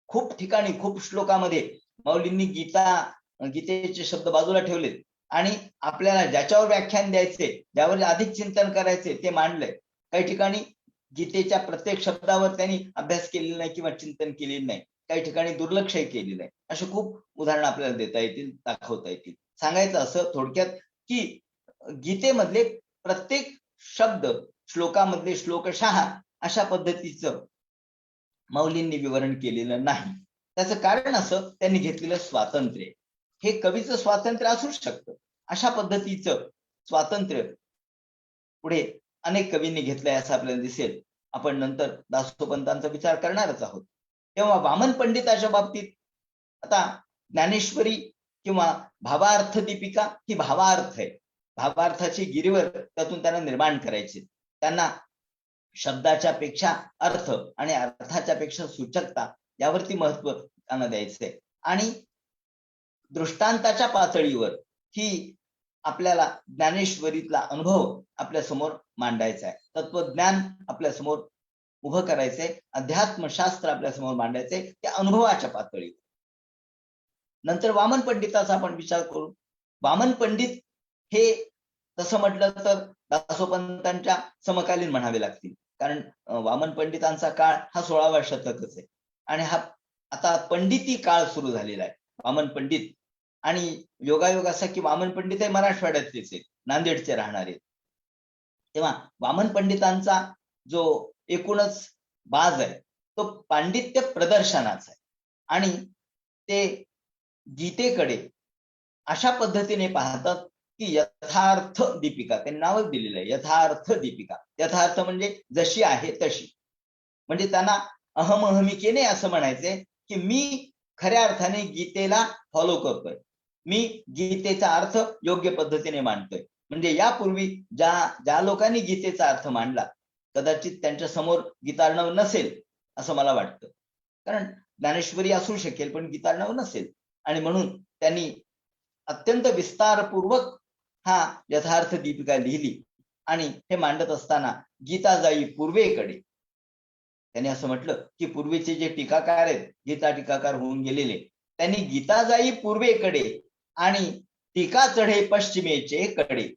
खूप ठिकाणी खूप श्लोकामध्ये माऊलींनी गीतेचे शब्द बाजूला ठेवले आणि आपल्याला ज्याच्यावर व्याख्यान द्यायचे, ज्यावर अधिक चिंतन करायचे ते मांडलंय. काही ठिकाणी गीतेच्या प्रत्येक शब्दावर त्यांनी अभ्यास केलेला नाही किंवा चिंतन केलेलं नाही, काही ठिकाणी दुर्लक्षही केलेलं आहे. असे खूप उदाहरणं आपल्याला देता येतील, दाखवता येतील. सांगायचं असं थोडक्यात की गीतेमधले प्रत्येक शब्द श्लोकामधले श्लोकशः अशा पद्धतीचं माऊलींनी विवरण केलेलं नाही. त्याचं कारण असं, त्यांनी घेतलेलं स्वातंत्र्य. हे कवीचं स्वातंत्र्य असू शकतं. अशा पद्धतीचं स्वातंत्र्य पुढे अनेक कवींनी घेतलंय असं आपल्याला दिसेल. आपण नंतर दासोपंतांचा विचार करणारच आहोत. तेव्हा वामन पंडिताच्या बाबतीत आता ज्ञानेश्वरी किंवा भावार्थ दीपिका ही भावार्थ आहे. भावार्थाची गिरीवर त्यातून त्यांना निर्माण करायचे. त्यांना शब्दाच्या पेक्षा अर्थ आणि अर्थाच्या पेक्षा सूचकता यावरती महत्व त्यांना द्यायचंय. आणि दृष्टांताच्या पातळीवर ही आपल्याला ज्ञानेश्वरीतला अनुभव आपल्या समोर मांडायचा आहे. तत्वज्ञान आपल्या समोर उभं करायचंय, अध्यात्मशास्त्र आपल्या समोर मांडायचंय त्या अनुभवाच्या पातळीवर. नंतर वामन पंडिताचा आपण विचार करू. वामन पंडित हे तसं म्हटलं तर दासोपंतांच्या समकालीन म्हणावे लागतील, कारण वामन पंडितांचा काळ हा 16वा शतकच आहे आणि हा आता पंडिती काळ सुरू झालेला आहे. वामन पंडित आणि योगायोग असा की वामन पंडित हे मराठवाड्यातलेच आहेत, नांदेडचे राहणारे. तेव्हा वामन पंडितांचा जो एकूणच बाज आहे तो पांडित्य प्रदर्शनाचा आहे आणि ते गीतेकडे अशा पद्धतीने पाहतात की यथार्थ दीपिका, त्यांनी नावच दिलेलं आहे यथार्थ दीपिका. यथार्थ म्हणजे जशी आहे तशी. म्हणजे त्यांना अहमहमिकेने असं म्हणायचंय की मी खऱ्या अर्थाने गीतेला फॉलो करतोय, मी गीतेचा अर्थ योग्य पद्धतीने मांडतोय. म्हणजे यापूर्वी ज्या लोकांनी गीतेचा अर्थ मांडला कदाचित त्यांच्या समोर गीतार्णव नसेल असं मला वाटतं. कारण ज्ञानेश्वरी असू शकेल पण गीतार्णव नसेल, आणि म्हणून त्यांनी अत्यंत विस्तारपूर्वक हा यथार्थ दीपिका लिहिली. आणि हे मांडत असताना गीता जाई पूर्वेकडे त्यांनी असं म्हटलं की पूर्वीचे जे टीकाकार आहेत, गीता टीकाकार होऊन गेलेले, त्यांनी गीता जाई पूर्वेकडे आणि टीका चढे पश्चिमेचे कडे.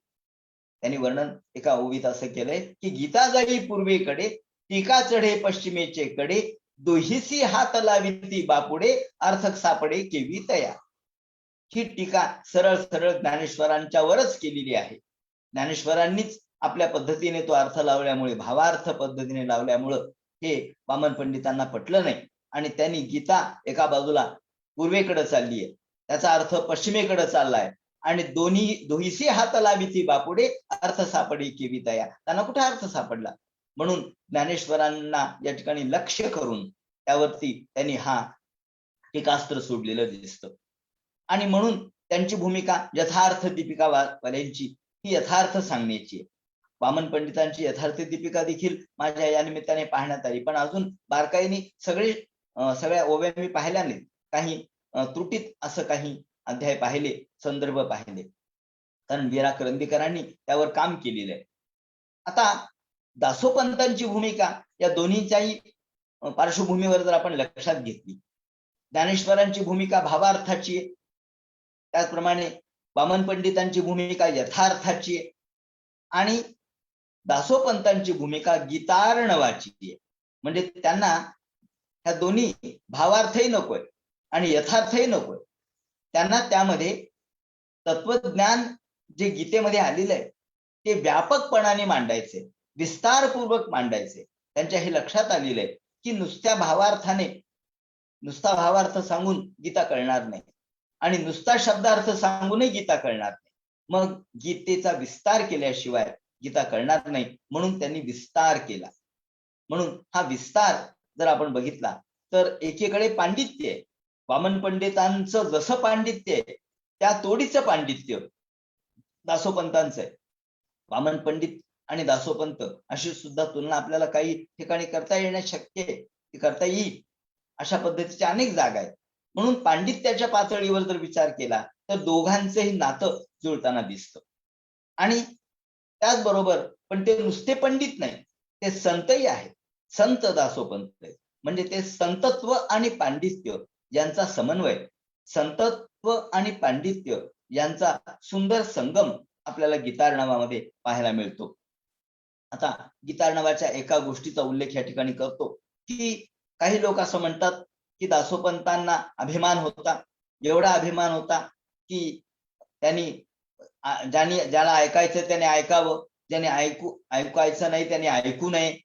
त्यांनी वर्णन एका ओवीत असं केलंय की गीता जाई पूर्वेकडे, टीका चढे पश्चिमेचे कडे, दोहीसी हात लाविती बापुडे, अर्थक सापडे केवी तया. ही टीका सरळ सरळ ज्ञानेश्वरांच्यावरच केलेली आहे. ज्ञानेश्वरांनीच आपल्या पद्धतीने तो अर्थ लावल्यामुळे, भावार्थ पद्धतीने लावल्यामुळं हे वामन पंडितांना पटलं नाही आणि त्यांनी गीता एका बाजूला पूर्वेकडे चालली आहे, त्याचा अर्थ पश्चिमेकडे चाललाय आणि दोहीसी हात लाविती बापुडे, अर्थ सापडी केवी तया. त्यांना कुठे अर्थ सापडला? म्हणून ज्ञानेश्वरांना या ठिकाणी लक्ष्य करून त्यावरती त्यांनी हा टीकास्त्र सोडलेलं दिसतं. आणि म्हणून त्यांची भूमिका यथार्थ दीपिका वाल्यांची ही यथार्थ सांगण्याची आहे. वामन पंडितांची यथार्थ दीपिका देखील माझ्या या निमित्ताने पाहण्यात आली, पण अजून बारकाईने सगळ्या ओव्या मी पाहिल्या नाहीत. काही त्रुटीत असं काही अध्याय पाहिले, संदर्भ पाहिले, कारण वीरा करंदीकरांनी त्यावर काम केलेलं आहे. आता दासोपंतांची भूमिका या दोन्हीच्याही पार्श्वभूमीवर जर आपण लक्षात घेतली, ज्ञानेश्वरांची भूमिका भावार्थाची आहे, त्याचप्रमाणे वामन पंडितांची भूमिका यथार्थाची आहे आणि दासोपंतांची भूमिका गीतार्णवाची आहे. म्हणजे त्यांना ह्या दोन्ही भावार्थही नकोय आणि यथार्थही नकोय. त्यांना त्यामध्ये तत्वज्ञान जे गीतेमध्ये आलेलं आहे ते व्यापकपणाने मांडायचे, विस्तारपूर्वक मांडायचे. त्यांच्या हे लक्षात आलेलं आहे की नुसत्या भावार्थाने, नुसता भावार्थ सांगून गीता कळणार नाही आणि नुसता शब्दार्थ सांगूनही गीता कळणार नाही. मग गीतेचा विस्तार केल्याशिवाय गीता कळणार नाही, म्हणून त्यांनी विस्तार केला. म्हणून हा विस्तार जर आपण बघितला तर एकीकडे पांडित्य आहे, वामन पंडितांचं जसं पांडित्य आहे त्या तोडीचं पांडित्य दासोपंतांचं आहे. वामन पंडित आणि दासोपंत अशी सुद्धा तुलना आपल्याला काही ठिकाणी करता येणं शक्य आहे, ती करता येईल. अशा पद्धतीच्या अनेक जागा आहेत. म्हणून पांडित्याच्या पातळीवर जर विचार केला तर दोघांचंही नातं जुळताना दिसतं. आणि त्याचबरोबर पण ते नुसते पंडित नाही, ते संतही आहेत. संत दासोपंत म्हणजे ते संतत्व आणि पांडित्य यांचा समन्वय, संतत्व आणि पांडित्य यांचा सुंदर संगम आपल्याला गीतार्णवामध्ये पाहायला मिळतो. आता गीतार्णवाच्या एका गोष्टीचा उल्लेख या ठिकाणी करतो की काही लोक असं म्हणतात की दासोपंतांना अभिमान होता, एवढा अभिमान होता की त्यांनी ज्याला ऐकायचं त्याने ऐकावं, ज्याने ऐकायचं नाही त्याने ऐकू नये.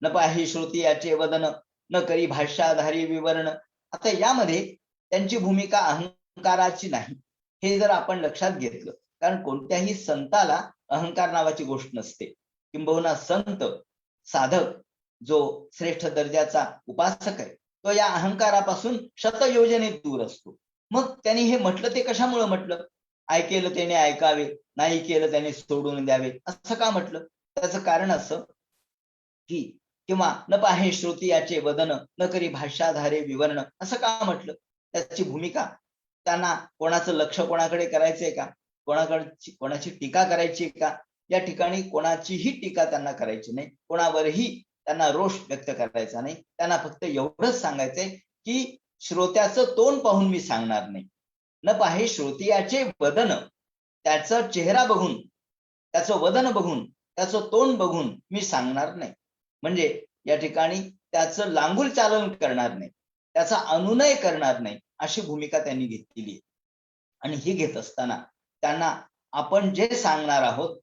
न पाही श्रुती याचे वदन, न करी भाष्याधारी विवरण. आता यामध्ये त्यांची भूमिका अहंकाराची नाही, हे जर आपण लक्षात घेतलं, कारण कोणत्याही संताला अहंकार नावाची गोष्ट नसते. किंबहुना संत साधक जो श्रेष्ठ दर्जाचा उपासक आहे तो या अहंकारापासून शतयोजने दूर असतो. मग त्यांनी हे म्हटलं ते कशामुळे म्हटलं? ऐकेलं त्याने ऐकावे, नाही केलं त्याने सोडून द्यावे, असं का म्हटलं? त्याचं कारण असं की किंवा न पाहे श्रुती याचे वदन, न करी भाष्याधारे विवरण, असं का म्हटलं? त्याची भूमिका त्यांना कोणाचं लक्ष कोणाकडे करायचंय का, कोणाची टीका करायची का? या ठिकाणी कोणाचीही टीका त्यांना करायची नाही, कोणावरही त्यांना रोष व्यक्त करायचा नाही. त्यांना फक्त एवढंच सांगायचंय की श्रोत्याचं तोंड पाहून मी सांगणार नाही. न पाहे श्रोतियाचे वदन, त्याचा चेहरा बघून, त्याचं वदन बघून, त्याचं तोंड बघून मी सांगणार नाही. म्हणजे या ठिकाणी त्याचं लांगुल चालन करणार नाही, त्याचा अनुनय करणार नाही, अशी भूमिका त्यांनी घेतलेली आहे. आणि ही घेत असताना त्यांना आपण जे सांगणार आहोत,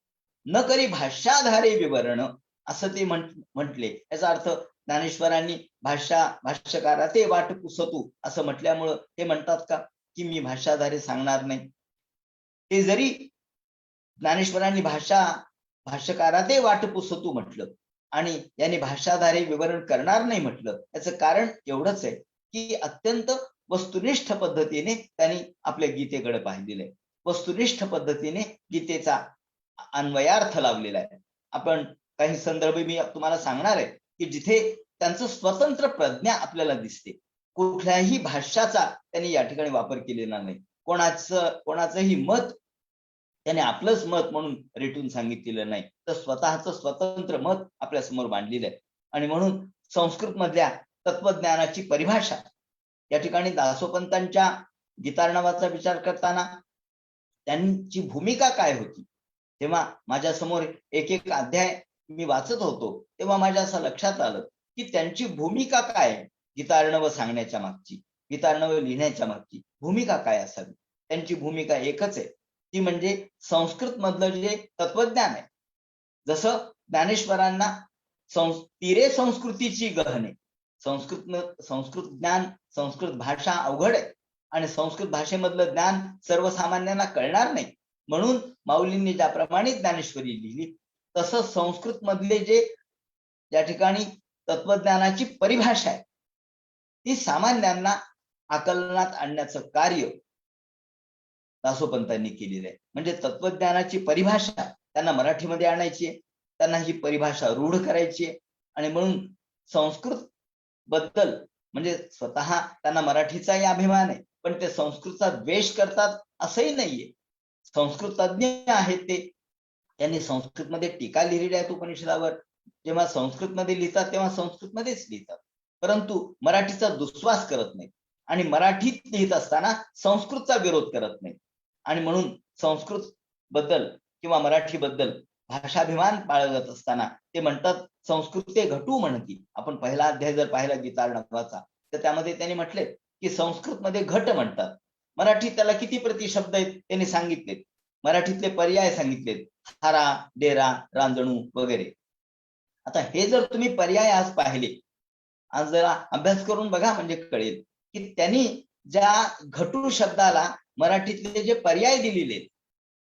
न करी भाष्याधारे विवरण, असं ते म्हटले. याचा अर्थ ज्ञानेश्वरांनी भाष्यकारा ते वाट पुसतू असं म्हटल्यामुळं ते म्हणतात का की मी भाष्याधारे सांगणार नाही? ते जरी ज्ञानेश्वरांनी भाष्यकारा ते वाट पुसतू म्हटलं आणि यांनी भाष्याधारे विवरण करणार नाही म्हटलं, याचं कारण एवढंच आहे की अत्यंत वस्तुनिष्ठ पद्धतीने त्यांनी आपल्या गीतेकडे पाहिलेलं आहे. वस्तुनिष्ठ पद्धतीने गीतेचा अन्वयार्थ लावलेला आहे. आपण काही संदर्भ मी तुम्हाला सांगणार आहे की जिथे त्यांचं स्वतंत्र प्रज्ञा आपल्याला दिसते. कुठल्याही भाष्याचा त्यांनी या ठिकाणी वापर केलेला नाही. कोणाचंही मत त्याने आपलंच मत म्हणून रेटून सांगितलेलं नाही, तर स्वतःचं स्वतंत्र मत आपल्या समोर मांडलेलं आहे. आणि म्हणून संस्कृत मधल्या तत्वज्ञानाची परिभाषा या ठिकाणी दासोपंतांच्या गीतार्णवाचा विचार करताना त्यांची भूमिका काय होती, तेव्हा माझ्या समोर एक एक अध्याय मी वाचत होतो तेव्हा माझ्या असं लक्षात आलं की त्यांची भूमिका काय आहे. गीतार्णव सांगण्याच्या मागची, गीतार्णव लिहिण्याच्या मागची भूमिका काय असावी? त्यांची भूमिका एकच आहे, ती म्हणजे संस्कृत मधलं जे तत्वज्ञान आहे, जसं ज्ञानेश्वरांना तीरे संस्कृतीची गहने, संस्कृत ज्ञान, संस्कृत भाषा अवघड आहे आणि संस्कृत भाषेमधलं ज्ञान सर्वसामान्यांना कळणार नाही, म्हणून माऊलींनी ज्याप्रमाणे ज्ञानेश्वरी लिहिली तसं संस्कृत मधले जे या ठिकाणी तत्वज्ञानाची परिभाषा आहे ती सामान्यांना आकलनात आणण्याचं कार्य दासोपंतांनी केलेलं आहे. म्हणजे तत्वज्ञानाची परिभाषा त्यांना मराठीमध्ये आणायची आहे, त्यांना ही परिभाषा रूढ करायची आहे. आणि म्हणून संस्कृत बद्दल म्हणजे स्वतः त्यांना मराठीचाही अभिमान आहे, पण ते संस्कृतचा द्वेष करतात असंही नाहीये. संस्कृत तज्ञ आहेत ते, त्यांनी संस्कृतमध्ये टीका लिहिलेल्या आहेत उपनिषदावर. जेव्हा संस्कृतमध्ये लिहितात तेव्हा संस्कृतमध्येच लिहितात, परंतु मराठीचा दुस्वास करत नाही आणि मराठीत लिहित असताना संस्कृतचा विरोध करत नाही. आणि म्हणून संस्कृत बद्दल किंवा मराठी बद्दल भाषाभिमान बाळगत असताना ते म्हणतात संस्कृते घटू म्हणती. आपण पहिला अध्याय जर पाहिला गीतार्णवाचा तर त्यामध्ये त्यांनी म्हटले की संस्कृतमध्ये घट म्हणतात, मराठीत त्याला किती प्रतिशब्द आहेत त्यांनी सांगितलेत, मराठीतले पर्याय सांगितलेत, हारा, डेरा, रांजणू वगैरे. आता हे जर तुम्ही पर्याय आज पाहिले, आज जरा अभ्यास करून बघा म्हणजे कळेल की त्यांनी ज्या घटू शब्दाला मराठीतले जे पर्याय दिलेले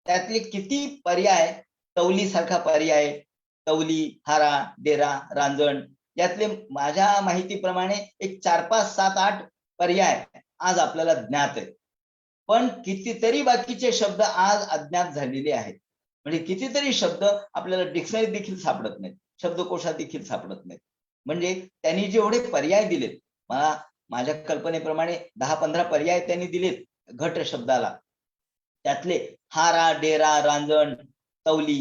त्यातले किती पर्याय, तवली सारखा पर्याय, तवली, हारा, डेरा, रांजण, यातले माझ्या माहितीप्रमाणे एक 4, 5, 7, 8 पर्याय आज आपल्याला ज्ञात आहेत, पण कितीतरी बाकीचे शब्द आज अज्ञात झालेले आहेत. म्हणजे कितीतरी शब्द आपल्याला डिक्शनरीत देखील सापडत नाहीत, शब्दकोशात देखील सापडत नाहीत. म्हणजे त्यांनी जेवढे पर्याय दिलेत, मला माझ्या कल्पनेप्रमाणे 10-15 पर्याय त्यांनी दिलेत घट शब्दाला, त्यातले हारा, डेरा, रांजण, तवली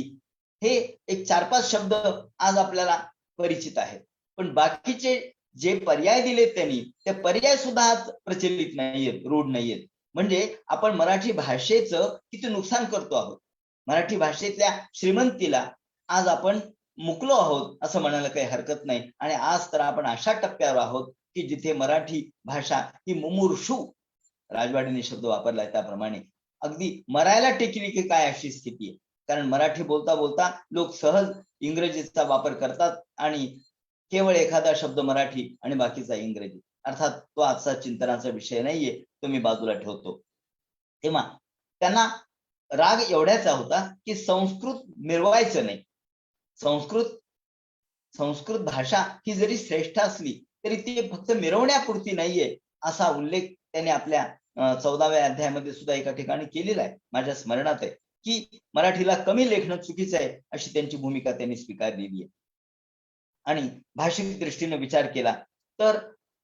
हे एक 4-5 शब्द आज आपल्याला परिचित आहेत. पण बाकीचे जे पर्याय दिलेत त्यांनी, ते पर्याय सुद्धा आज प्रचलित नाहीयेत, रूढ नाहीयेत. म्हणजे आपण मराठी भाषेचं किती नुकसान करतो आहोत, मराठी भाषेतल्या श्रीमंतीला आज आपण मुकलो आहोत असं म्हणायला काही हरकत नाही. आणि आज तर आपण अशा टप्प्यावर आहोत की जिथे मराठी भाषा ही मुमूर्षू, राजवाडीने शब्द वापरलाय त्याप्रमाणे, अगदी मरायला टेकली की काय अशी स्थिती आहे. कारण मराठी बोलता बोलता लोक सहज इंग्रजीचा वापर करतात आणि केवळ एखादा शब्द मराठी आणि बाकीचा इंग्रजी. अर्थात तो आजचा चिंतनाचा विषय नाहीये, तो मी बाजूला ठेवतो. तेव्हा त्यांना राग एवढ्याचा होता की संस्कृत मिरवायचं नाही. संस्कृत भाषा ही जरी श्रेष्ठ असली तरी ती फक्त मिरवण्यापुरती नाहीये, असा उल्लेख त्याने आपल्या 14व्या अध्यायामध्ये सुद्धा एका ठिकाणी केलेला आहे, माझ्या स्मरणात आहे, की मराठीला कमी लेखणं चुकीचं आहे अशी त्यांची भूमिका त्यांनी स्वीकारलेली आहे. आणि भाषिक दृष्टीने विचार केला तर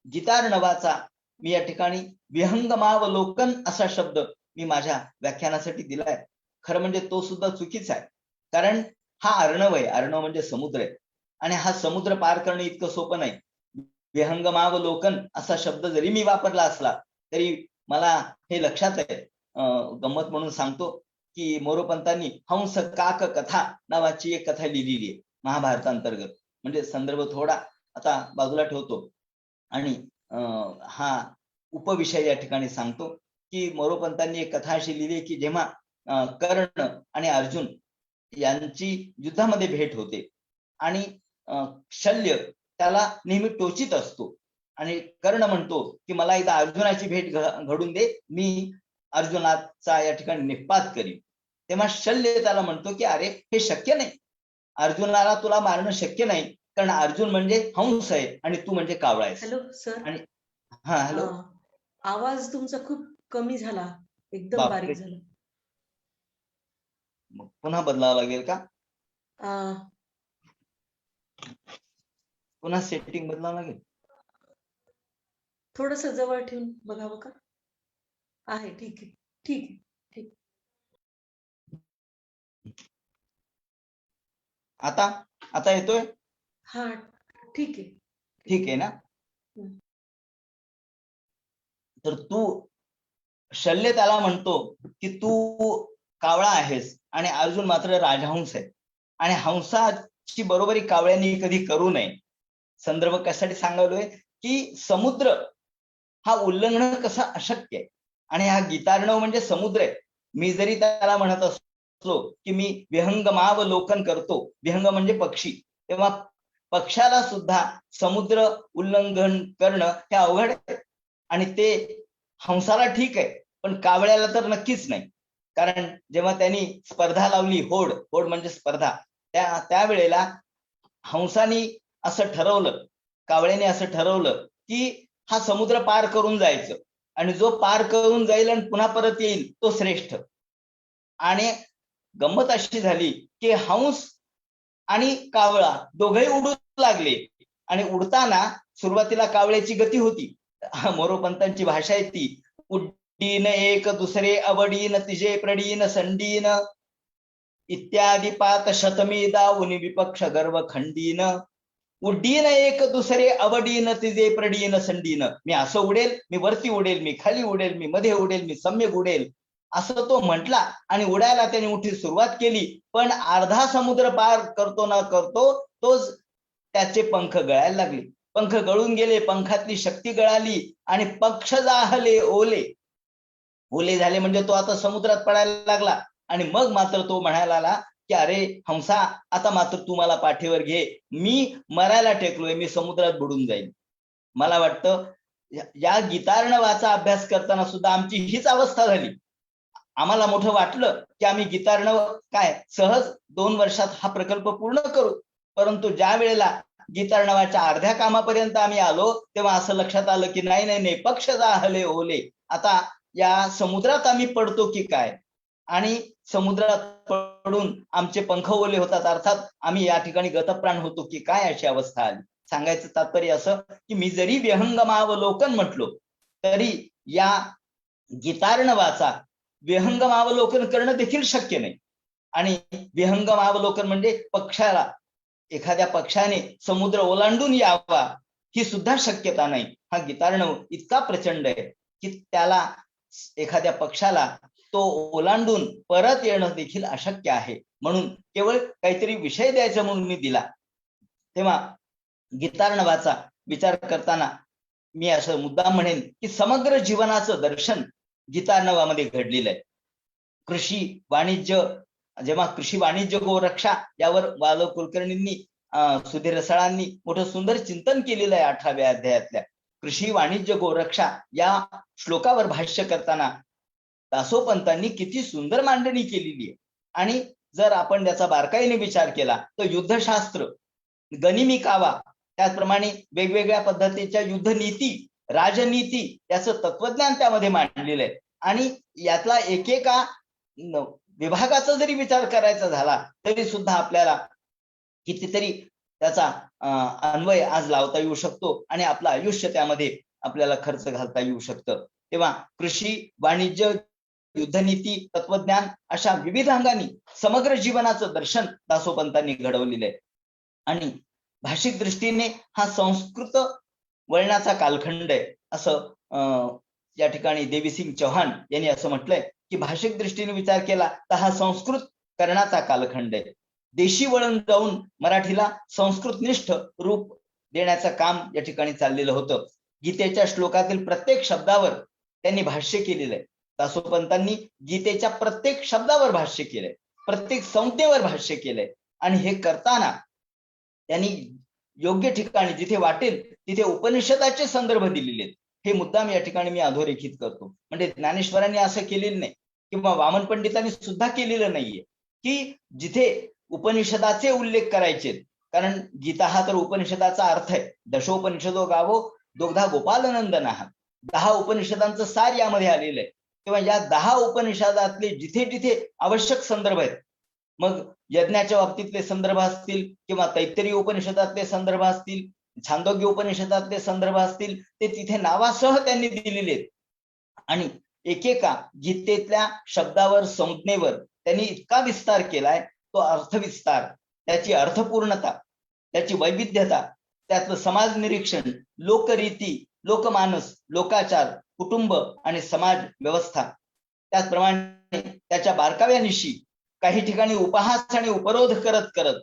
गीतार्णवाचा मी या ठिकाणी विहंगमावलोकन असा शब्द मी माझ्या व्याख्यानासाठी दिलाय. खरं म्हणजे तो सुद्धा चुकीचा आहे, कारण हा अर्णव आहे, अर्णव म्हणजे समुद्र आहे आणि हा समुद्र पार करणं इतकं सोपं नाही. विहंगमावलोकन असा शब्द जरी मी वापरला असला तरी मला हे लक्षात आहे, गंमत म्हणून सांगतो की मोरोपंतांनी हंस काक कथा नावाची एक कथा लिहिलेली आहे महाभारतांतर्गत. म्हणजे संदर्भ थोडा आता बाजूला ठेवतो आणि हा उपविषय या ठिकाणी सांगतो की मोरोपंतांनी एक कथा अशी लिहिली की जेव्हा कर्ण आणि अर्जुन यांची युद्धामध्ये भेट होते आणि शल्य त्याला नेहमी टोचित असतो आणि कर्ण म्हणतो की मला एकदा अर्जुनाची भेट घडून दे, मी अर्जुनाचा या ठिकाणी निपात करीन. तेव्हा शल्य त्याला म्हणतो की अरे हे शक्य नाही, अर्जुनाला तुला मारणं शक्य नाही, कारण अर्जुन म्हणजे हंस आहे आणि तू म्हणजे कावळा आहेस. Hello sir. आणि हा हॅलो, आवाज तुमचा खूप कमी झाला, एकदम बापरे. बारीक झाला. मग पुन्हा बदलावं लागेल का? पुन्हा सेटिंग बदलावं लागेल? थोडस जवळ ठेवून बघावं का? आहे, ठीक आहे, ठीक आहे. आता आता येतोय? हा, ठीक आहे. ठीक आहे ना? तर तू शल्य त्याला म्हणतो की तू कावळा आहेस आणि अर्जुन मात्र राजहंस आहे आणि हंसाची बरोबरी कावळ्यांनी कधी करू नये. संदर्भ कशासाठी सांगालोय की समुद्र हा उल्लंघन कसा अशक्य आहे आणि हा गीतार्णव म्हणजे समुद्र आहे. मी जरी त्याला म्हणत असलो की मी विहंगमावलोकन करतो, विहंग म्हणजे पक्षी, तेव्हा पक्षाला सुद्धा समुद्र उल्लंघन करणं हे अवघड आहे आणि ते हंसाला ठीक आहे पण कावळ्याला तर नक्कीच नाही. कारण जेव्हा त्यांनी स्पर्धा लावली, होड म्हणजे स्पर्धा, त्यावेळेला हंसानी असं ठरवलं, कावळ्याने असं ठरवलं की हा समुद्र पार करून जायचं आणि जो पार करून जाईल आणि पुन्हा परत येईल तो श्रेष्ठ. आणि गंमत अशी झाली की हंस आणि कावळा दोघेही उडू लागले आणि उडताना सुरुवातीला कावळ्याची गती होती, मोरोपंतांची भाषा आहे ती, उड्डीन एक दुसरे अवडीन तिजे प्रडीन संडीन इत्यादी पात शतमेदा उनि विपक्ष गर्व खंडीन. उड्डीन एक दुसरे अवडीन तिजे प्रडीन संडीन. मी असं उडेल, मी वरती उडेल, मी खाली उडेल, मी मध्ये उडेल, मी सम्यक उडेल, असं तो म्हटला आणि उडायला त्याने मोठी सुरुवात केली. पण अर्धा समुद्र पार करतो ना करतो तोच त्याचे पंख गळायला लागले, पंख गळून गेले, पंखातली शक्ती गळाली आणि पक्ष जाहले ओले. ओले झाले म्हणजे तो आता समुद्रात पडायला लागला आणि मग मात्र तो म्हणायला लागला की अरे हंसा, आता मात्र तू मला पाठीवर घे, मी मरायला टेकलोय, मी समुद्रात बुडून जाईल. मला वाटतं या गीतार्णवाचा अभ्यास करताना सुद्धा आमची हीच अवस्था झाली. आम्हाला मोठं वाटलं की आम्ही गीतार्णव काय सहज 2 वर्षात हा प्रकल्प पूर्ण करू, परंतु ज्या वेळेला गीतार्णवाच्या अर्ध्या कामापर्यंत आम्ही आलो तेव्हा असं लक्षात आलं की नाही नाही नाही, पक्ष जाहले ओले, आता या समुद्रात आम्ही पडतो की काय, आणि समुद्रात पडून आमचे पंख ओले होतात, अर्थात आम्ही या ठिकाणी गतप्राण होतो की काय, अशी अवस्था आली. सांगायचं तात्पर्य असं की मी जरी विहंगमावलोकन म्हटलो तरी या गीतार्णवाचा विहंगमावलोकन करणं देखील शक्य नाही. आणि विहंगमावलोकन म्हणजे पक्षाला, एखाद्या पक्षाने समुद्र ओलांडून यावा ही सुद्धा शक्यता नाही. हा गीतार्णव इतका प्रचंड आहे की त्याला, एखाद्या पक्षाला तो ओलांडून परत येणं देखील अशक्य आहे. म्हणून केवळ काहीतरी विषय द्यायचा म्हणून मी दिला. तेव्हा गीतार्णवाचा विचार करताना मी असं मुद्दाम म्हणेन की समग्र जीवनाचं दर्शन गीतार्णवामध्ये घडलेलं आहे. कृषी वाणिज्य, जेव्हा कृषी वाणिज्य गोरक्षा यावर वालव कुलकर्णींनी, सुधीर रसाळांनी मोठं सुंदर चिंतन केलेलं आहे 18व्या अध्यायातल्या. कृषी वाणिज्य गोरक्षा या श्लोकावर भाष्य करताना दासोपंतांनी किती सुंदर मांडणी केलेली आहे. आणि जर आपण त्याचा बारकाईने विचार केला तर युद्धशास्त्र, गनिमी कावा, त्याचप्रमाणे वेगवेगळ्या पद्धतीच्या युद्धनीती, राजनीती याचं तत्वज्ञान त्यामध्ये मांडलेलं आहे. आणि यातला एकेका विभागाचा जरी विचार करायचा झाला तरी सुद्धा आपल्याला कितीतरी त्याचा अन्वय आज लावता येऊ शकतो आणि आपलं आयुष्य त्यामध्ये आपल्याला खर्च घालता येऊ शकतं. तेव्हा कृषी वाणिज्य, युद्धनीती, तत्वज्ञान अशा विविध अंगांनी समग्र जीवनाचं दर्शन दासोपंतांनी घडवलेलं आहे. आणि भाषिक दृष्टीने हा संस्कृत वळणाचा कालखंड आहे, असं या ठिकाणी देवीसिंग चौहान यांनी असं म्हटलंय की भाषिक दृष्टीने विचार केला तर हा संस्कृत करण्याचा कालखंड आहे. देशी वळण जाऊन मराठीला संस्कृतनिष्ठ रूप देण्याचं काम या ठिकाणी चाललेलं होतं. गीतेच्या श्लोकातील प्रत्येक शब्दावर त्यांनी भाष्य केलेलं आहे. दासोपंतांनी गीतेच्या प्रत्येक शब्दावर भाष्य केलंय, प्रत्येक संज्ञेवर भाष्य केलंय. आणि हे करताना त्यांनी योग्य ठिकाणी जिथे वाटेल तिथे उपनिषदाचे संदर्भ दिलेले आहेत. हे मुद्दाम या ठिकाणी मी अधोरेखित करतो. म्हणजे ज्ञानेश्वरांनी असं केलेलं नाही किंवा वामन पंडितांनी सुद्धा केलेलं नाहीये की जिथे उपनिषदाचे उल्लेख करायचे, कारण गीता हा तर उपनिषदाचा अर्थ आहे. दशोपनिषदो गावो दोग्धा गोपालनंदन आहात, 10 उपनिषदांचं सार यामध्ये आलेलं आहे. तेव्हा या 10 उपनिषदातले जिथे जिथे आवश्यक संदर्भ आहेत, मग यज्ञाच्या बाबतीतले संदर्भ असतील किंवा तैत्तरीय उपनिषदातले संदर्भ असतील, छांदोग्य उपनिषदातले संदर्भ असतील, ते तिथे नावासह त्यांनी दिलेले आहेत. आणि एकेका गीतेतल्या शब्दावर संज्ञेवर त्यांनी इतका विस्तार केलाय, तो अर्थविस्तार, त्याची अर्थपूर्णता, त्याची वैविध्यता, त्यातलं समाज निरीक्षण, लोकरीती, लोकमानस, लोकाचार, कुटुंब आणि समाज व्यवस्था, त्याचप्रमाणे त्याच्या बारकाव्यानिशी काही ठिकाणी उपहास आणि उपरोध करत करत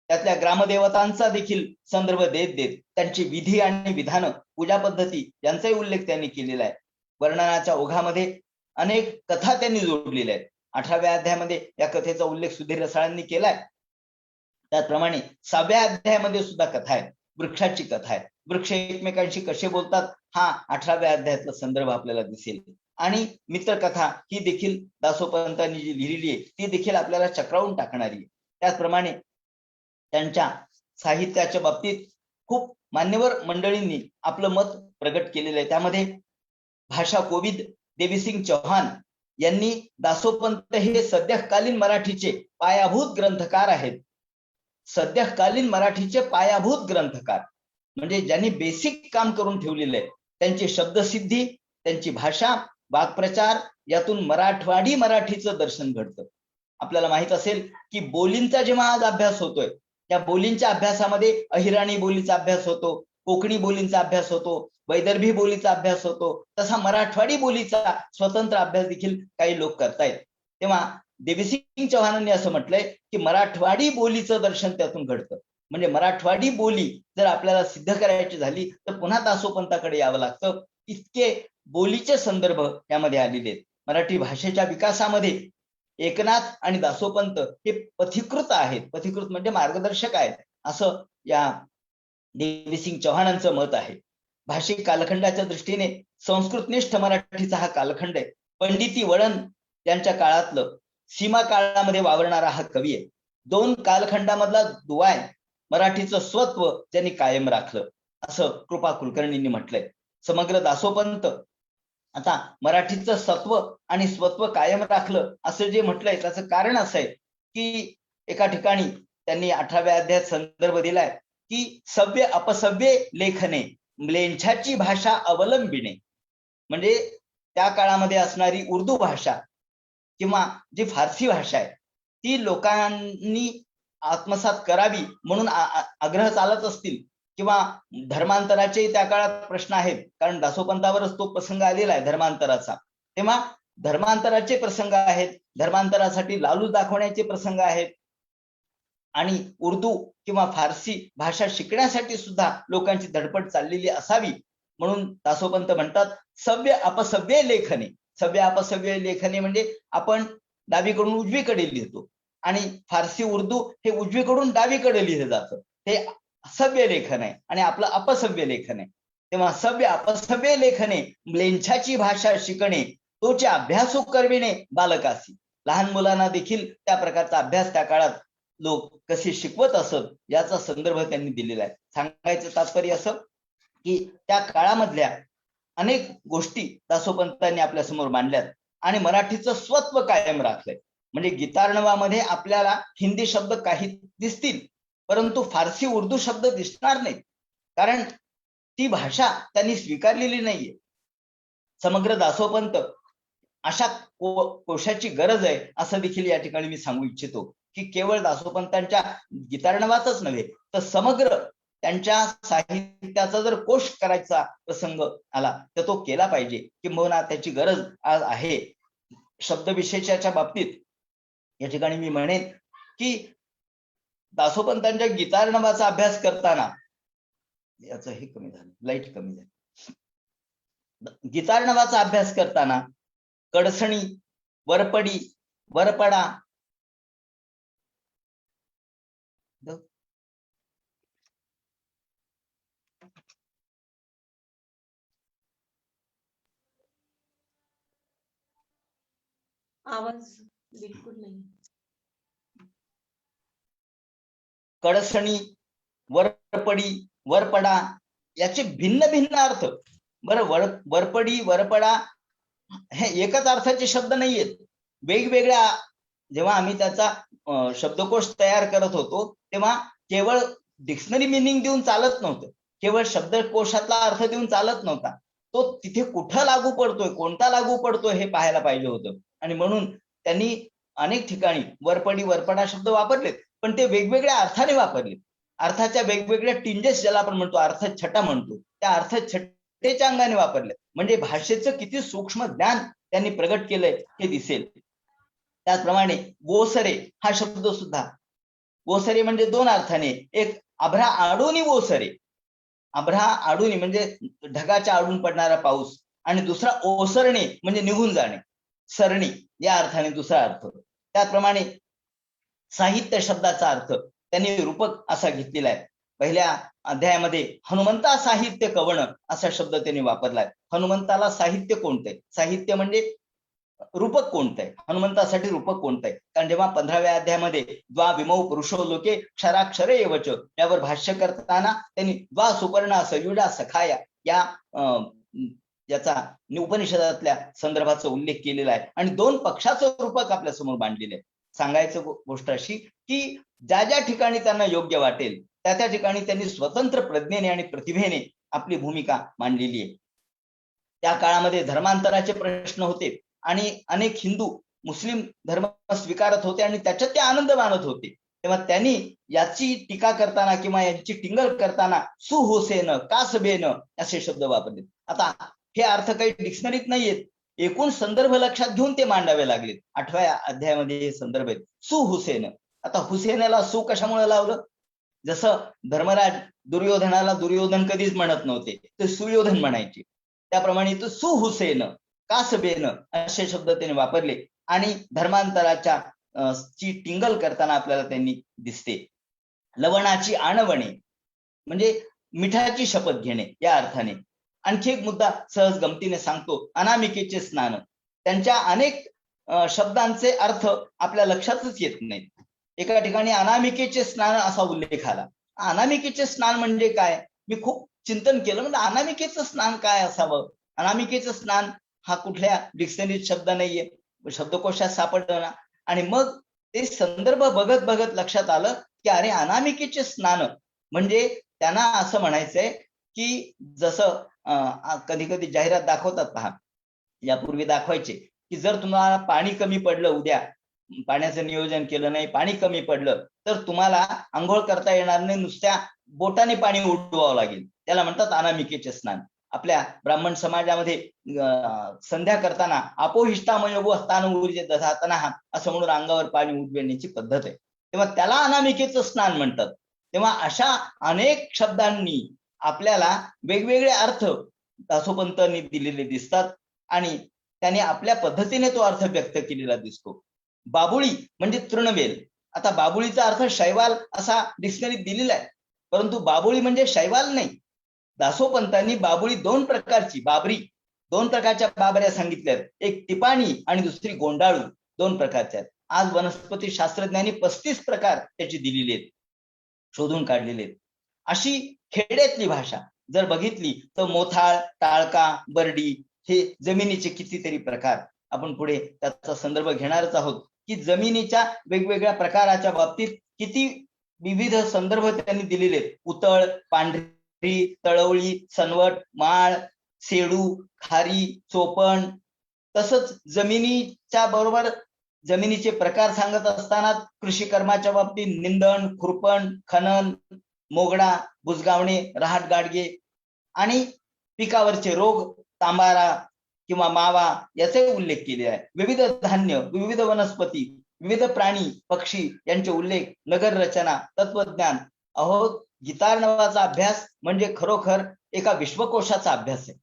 त्यातल्या ग्रामदेवतांचा देखील संदर्भ देत देत त्यांची विधी आणि विधानं, पूजा पद्धती यांचाही उल्लेख त्यांनी केलेला आहे. वर्णनाच्या ओघामध्ये अनेक कथा त्यांनी जोडलेल्या आहेत. 18व्या अध्यायामध्ये या कथेचा उल्लेख सुधीर रसाळांनी केलाय. त्याचप्रमाणे 6व्या अध्यायामध्ये सुद्धा कथा आहे, वृक्षाची कथा आहे. वृक्ष एकमेकांशी कसे बोलतात हा 18व्या अध्यायातला संदर्भ आपल्याला दिसेल. आणि मित्रकथा ही देखील दासोपंतांनी जी लिहिलेली आहे ती देखील आपल्याला चक्रावून टाकणारी आहे. त्याचप्रमाणे त्यांच्या साहित्याच्या बाबतीत खूप मान्यवर मंडळींनी आपलं मत प्रगट केलेलं आहे. त्यामध्ये भाषा कोविद देवीसिंग चौहान यांनी दासोपंत हे सद्यकालीन मराठीचे पायाभूत ग्रंथकार आहेत. सद्यकालीन मराठीचे पायाभूत ग्रंथकार म्हणजे ज्यांनी बेसिक काम करून ठेवलेलं आहे. त्यांची शब्दसिद्धी, त्यांची भाषा, वाक्प्रचार यातून मराठवाडी मराठीचं दर्शन घडतं. आपल्याला माहित असेल की बोलींचा जेव्हा आज अभ्यास होतोय, त्या बोलींच्या अभ्यासामध्ये अहिराणी बोलीचा अभ्यास होतो, कोकणी बोलींचा अभ्यास होतो, वैदर्भी बोलीचा अभ्यास होतो, तसा मराठवाडी बोलीचा स्वतंत्र अभ्यास देखील काही लोक करतायत. तेव्हा देवीसिंग चौहानांनी असं म्हटलंय की मराठवाडी बोलीचं दर्शन त्यातून घडतं. म्हणजे मराठवाडी बोली जर आपल्याला सिद्ध करायची झाली तर पुन्हा दासोपंताकडे यावं लागतं. इतके बोलीचे संदर्भ यामध्ये आलेले आहेत. मराठी भाषेच्या विकासामध्ये एकनाथ आणि दासोपंत हे पथिकृत आहेत. पथिकृत म्हणजे मार्गदर्शक आहेत असं या देवीसिंग चौहानांचं मत आहे. भाषिक कालखंडाच्या दृष्टीने संस्कृतनिष्ठ मराठीचा हा कालखंड आहे. पंडिती वळण यांच्या काळातलं सीमा काळामध्ये वावरणारा हा कवी आहे. 2 कालखंडामधला दुवा आहे. मराठीचं स्वत्व त्यांनी कायम राखलं असं कृपा कुलकर्णींनी म्हटलंय. समग्र दासोपंत आता मराठीचं सत्व आणि स्वत्व कायम राखलं असं जे म्हटलंय त्याचं कारण असं आहे की एका ठिकाणी त्यांनी 18व्या अध्यायात संदर्भ दिलाय की सव्य अपसव्य लेखने म्लेच्छाची भाषा अवलंबिणे. म्हणजे त्या काळामध्ये असणारी उर्दू भाषा किंवा जी फारसी भाषा आहे ती लोकांनी आत्मसात करावी म्हणून आग्रह चालत असतील किंवा धर्मांतराचे त्या काळात प्रश्न आहेत, कारण दासोपंतावरच तो प्रसंग आलेला आहे धर्मांतराचा. तेव्हा धर्मांतराचे प्रसंग आहेत, धर्मांतरासाठी लालूच दाखवण्याचे प्रसंग आहेत आणि उर्दू किंवा फारसी भाषा शिकण्यासाठी सुद्धा लोकांची धडपड चाललेली असावी म्हणून दासोपंत म्हणतात सव्य अपसव्य लेखने. सव्य अपसव्य लेखने म्हणजे आपण डावीकडून उजवीकडे लिहितो आणि फारसी उर्दू हे उजवीकडून डावीकडे लिहिलं जातं, हे सव्य लेखन आहे आणि आपलं अपसव्य लेखन आहे. तेव्हा सव्य अपसव्य लेखने म्लेच्छाची भाषा शिकणे तोचे अभ्यासू करविणे बालकासी. लहान मुलांना देखील त्या प्रकारचा अभ्यास त्या काळात लोक कसे शिकवत असत याचा संदर्भ त्यांनी दिलेला आहे. सांगायचं तात्पर्य असं की त्या काळामधल्या अनेक गोष्टी दासोपंतांनी आपल्या समोर मांडल्यात आणि मराठीचं स्वत्व कायम राखलंय. म्हणजे गीतार्णवामध्ये आपल्याला हिंदी शब्द काही दिसतील परंतु फारसी उर्दू शब्द दिसणार नाहीत, कारण ती भाषा त्यांनी स्वीकारलेली नाहीये. समग्र दासोपंत अशा कोशाची गरज आहे असं देखील या ठिकाणी मी सांगू इच्छितो की केवळ दासोपंतांच्या गीतार्णवातच नव्हे तर समग्र त्यांच्या साहित्याचा जर कोश करायचा प्रसंग आला तर तो केला पाहिजे, किंबहुना त्याची गरज आज आहे. शब्दविशेषाच्या बाबतीत या ठिकाणी मी म्हणेन की दासोपंतांच्या गीतार्णवाचा अभ्यास करताना याचं हे कमी झालं, लाईट कमी झाली. गीतार्णवाचा अभ्यास करताना कडसणी, वरपडी, वरपडा आवाज बिलकुल नाही. कडसणी, वरपडी, वरपडा याचे भिन्न भिन्न अर्थ. बरं, वरपडी, वरपडा हे एकच अर्थाचे शब्द नाहीयेत. वेगवेगळ्या, जेव्हा आम्ही त्याचा शब्दकोश तयार करत होतो तेव्हा केवळ डिक्शनरी मिनिंग देऊन चालत नव्हतं, केवळ शब्दकोशातला अर्थ देऊन चालत नव्हता. तो तिथे कुठं लागू पडतोय, कोणता लागू पडतोय हे पाहायला पाहिजे होतं. आणि म्हणून त्यांनी अनेक ठिकाणी वरपडी, वरपडा शब्द वापरलेत, पण ते वेगवेगळ्या अर्थाने वापरले. अर्थाच्या वेगवेगळ्या टिंजेस, ज्याला आपण म्हणतो अर्थ छटा म्हणतो, त्या अर्थ छट्टेच्या अंगाने वापरले. म्हणजे भाषेचं किती सूक्ष्म ज्ञान त्यांनी प्रगट केलंय हे दिसेल. त्याचप्रमाणे ओसरे हा शब्द सुद्धा, ओसरे म्हणजे दोन अर्थाने, एक आभ्रा आडूनी ओसरे, आभ्रा आडूनी म्हणजे ढगाच्या आडून पडणारा पाऊस, आणि दुसरा ओसरणे म्हणजे निघून जाणे, सरणी या अर्थाने दुसरा अर्थ. त्याचप्रमाणे साहित्य शब्दाचा अर्थ त्यांनी रूपक असा घेतलेला आहे. पहिल्या अध्यायामध्ये हनुमंता साहित्य कवण असा शब्द त्यांनी वापरलाय. हनुमंताला साहित्य कोणतंय, साहित्य म्हणजे रूपक कोणतंय, हनुमंतासाठी रूपक कोणतंय. कारण जेव्हा 15व्या अध्यायामध्ये द्वा विमौ पुरुषो लोके क्षराक्षरे एवच यावर भाष्य करताना त्यांनी द्वा सुपर्ण सयुडा सखाया या याचा उपनिषदातल्या संदर्भाचा उल्लेख केलेला आहे. आणि दोन पक्षाचं रूपक आपल्या समोर मांडलेलं आहे. सांगायचं गोष्ट अशी की ज्या ज्या ठिकाणी त्यांना योग्य वाटेल त्या त्या ठिकाणी त्यांनी स्वतंत्र प्रज्ञेने आणि प्रतिभेने आपली भूमिका मांडलेली आहे. त्या काळामध्ये धर्मांतराचे प्रश्न होते आणि अनेक हिंदू मुस्लिम धर्म स्वीकारत होते आणि त्याच्यात ते आनंद मानत होते. तेव्हा त्यांनी याची टीका करताना किंवा यांची टिंगल करताना सुहुसेन कासबेन असे शब्द वापरले. आता हे अर्थ काही डिक्शनरीत नाहीयेत, एकूण संदर्भ लक्षात घेऊन ते मांडावे लागले. 8व्या अध्यायामध्ये हे संदर्भ आहेत. सुहुसेन, आता हुसेनला सु कशामुळे लावलं? जसं धर्मराज दुर्योधनाला दुर्योधन कधीच म्हणत नव्हते, ते सुयोधन म्हणायचे, त्याप्रमाणे तो सुहुसेन कासबेन असे शब्द त्यांनी वापरले. आणि धर्मांतराच्या ची टिंगल करताना आपल्याला त्यांनी दिसते. लवणाची आणवणे म्हणजे मिठाची शपथ घेणे या अर्थाने. आणखी एक मुद्दा सहज गमतीने सांगतो, अनामिकेचे स्नान. त्यांच्या अनेक शब्दांचे अर्थ आपल्या लक्षातच येत नाहीत. एका ठिकाणी अनामिकेचे स्नान असा उल्लेख आला. अनामिकेचे स्नान म्हणजे काय, मी खूप चिंतन केलं, म्हणजे अनामिकेचं स्नान काय असावं. अनामिकेचं स्नान हा कुठल्या डिक्शनरीत शब्द नाहीये, शब्दकोशात सापडलं ना. आणि मग ते संदर्भ बघत बघत लक्षात आलं की अरे अनामिकेचे स्नान म्हणजे त्यांना असं म्हणायचंय की जसं कधी कधी जाहिरात दाखवतात पहा, यापूर्वी दाखवायचे की जर तुम्हाला पाणी कमी पडलं, उद्या पाण्याचं नियोजन केलं नाही, पाणी कमी पडलं तर तुम्हाला आंघोळ करता येणार नाही, नुसत्या बोटाने पाणी उडवावं लागेल. त्याला म्हणतात अनामिकेचे स्नान. आपल्या ब्राह्मण समाजामध्ये संध्या करताना अपोहिष्टामयो स्थान ऊर्जे दधातना असं म्हणून अंगावर पाणी उडविण्याची पद्धत आहे. तेव्हा त्याला अनामिकेचं स्नान म्हणतात. तेव्हा अशा अनेक शब्दांनी आपल्याला वेगवेगळे अर्थ दासोपंतांनी दिलेले दिसतात आणि त्याने आपल्या पद्धतीने तो अर्थ व्यक्त केलेला दिसतो. बाबुळी म्हणजे तृणवेल. आता बाबुळीचा अर्थ शैवाल असा डिक्शनरीत दिलेला आहे, परंतु बाबुळी म्हणजे शैवाल नाही. दासोपंतांनी बाबुळी दोन प्रकारची, बाबरी दोन प्रकारच्या बाबऱ्या सांगितल्या आहेत, एक टिपाणी आणि दुसरी गोंडाळू, दोन प्रकारच्या आहेत. आज वनस्पती शास्त्रज्ञांनी 35 प्रकार त्याची दिलेली आहेत, शोधून काढलेले आहेत. अशी खेड्यातली भाषा जर बघितली तर मोथाळ, टाळका, बर्डी हे जमिनीचे कितीतरी प्रकार. आपण पुढे त्याचा संदर्भ घेणारच आहोत की जमिनीच्या वेगवेगळ्या प्रकाराच्या बाबतीत किती विविध संदर्भ त्यांनी दिलेले आहेत. उतळ, पांढरी, तळवळी, सनवट, माळ, सेडू, खारी, चोपण. तसंच जमिनीच्या बरोबर जमिनीचे प्रकार सांगत असताना कृषी कर्माच्या बाबतीत निंदण, खुरपण, खनन, मोगडा, बुजगावणे, रहाट गाडगे आणि पिकावरचे रोग, तांबारा किंवा मावा याचे उल्लेख केले आहे. विविध धान्य, विविध वनस्पती, विविध प्राणी, पक्षी यांचे उल्लेख, नगर रचना, तत्वज्ञान. अहो, गीतार्णवाचा अभ्यास म्हणजे खरोखर एका विश्वकोशाचा अभ्यास आहे.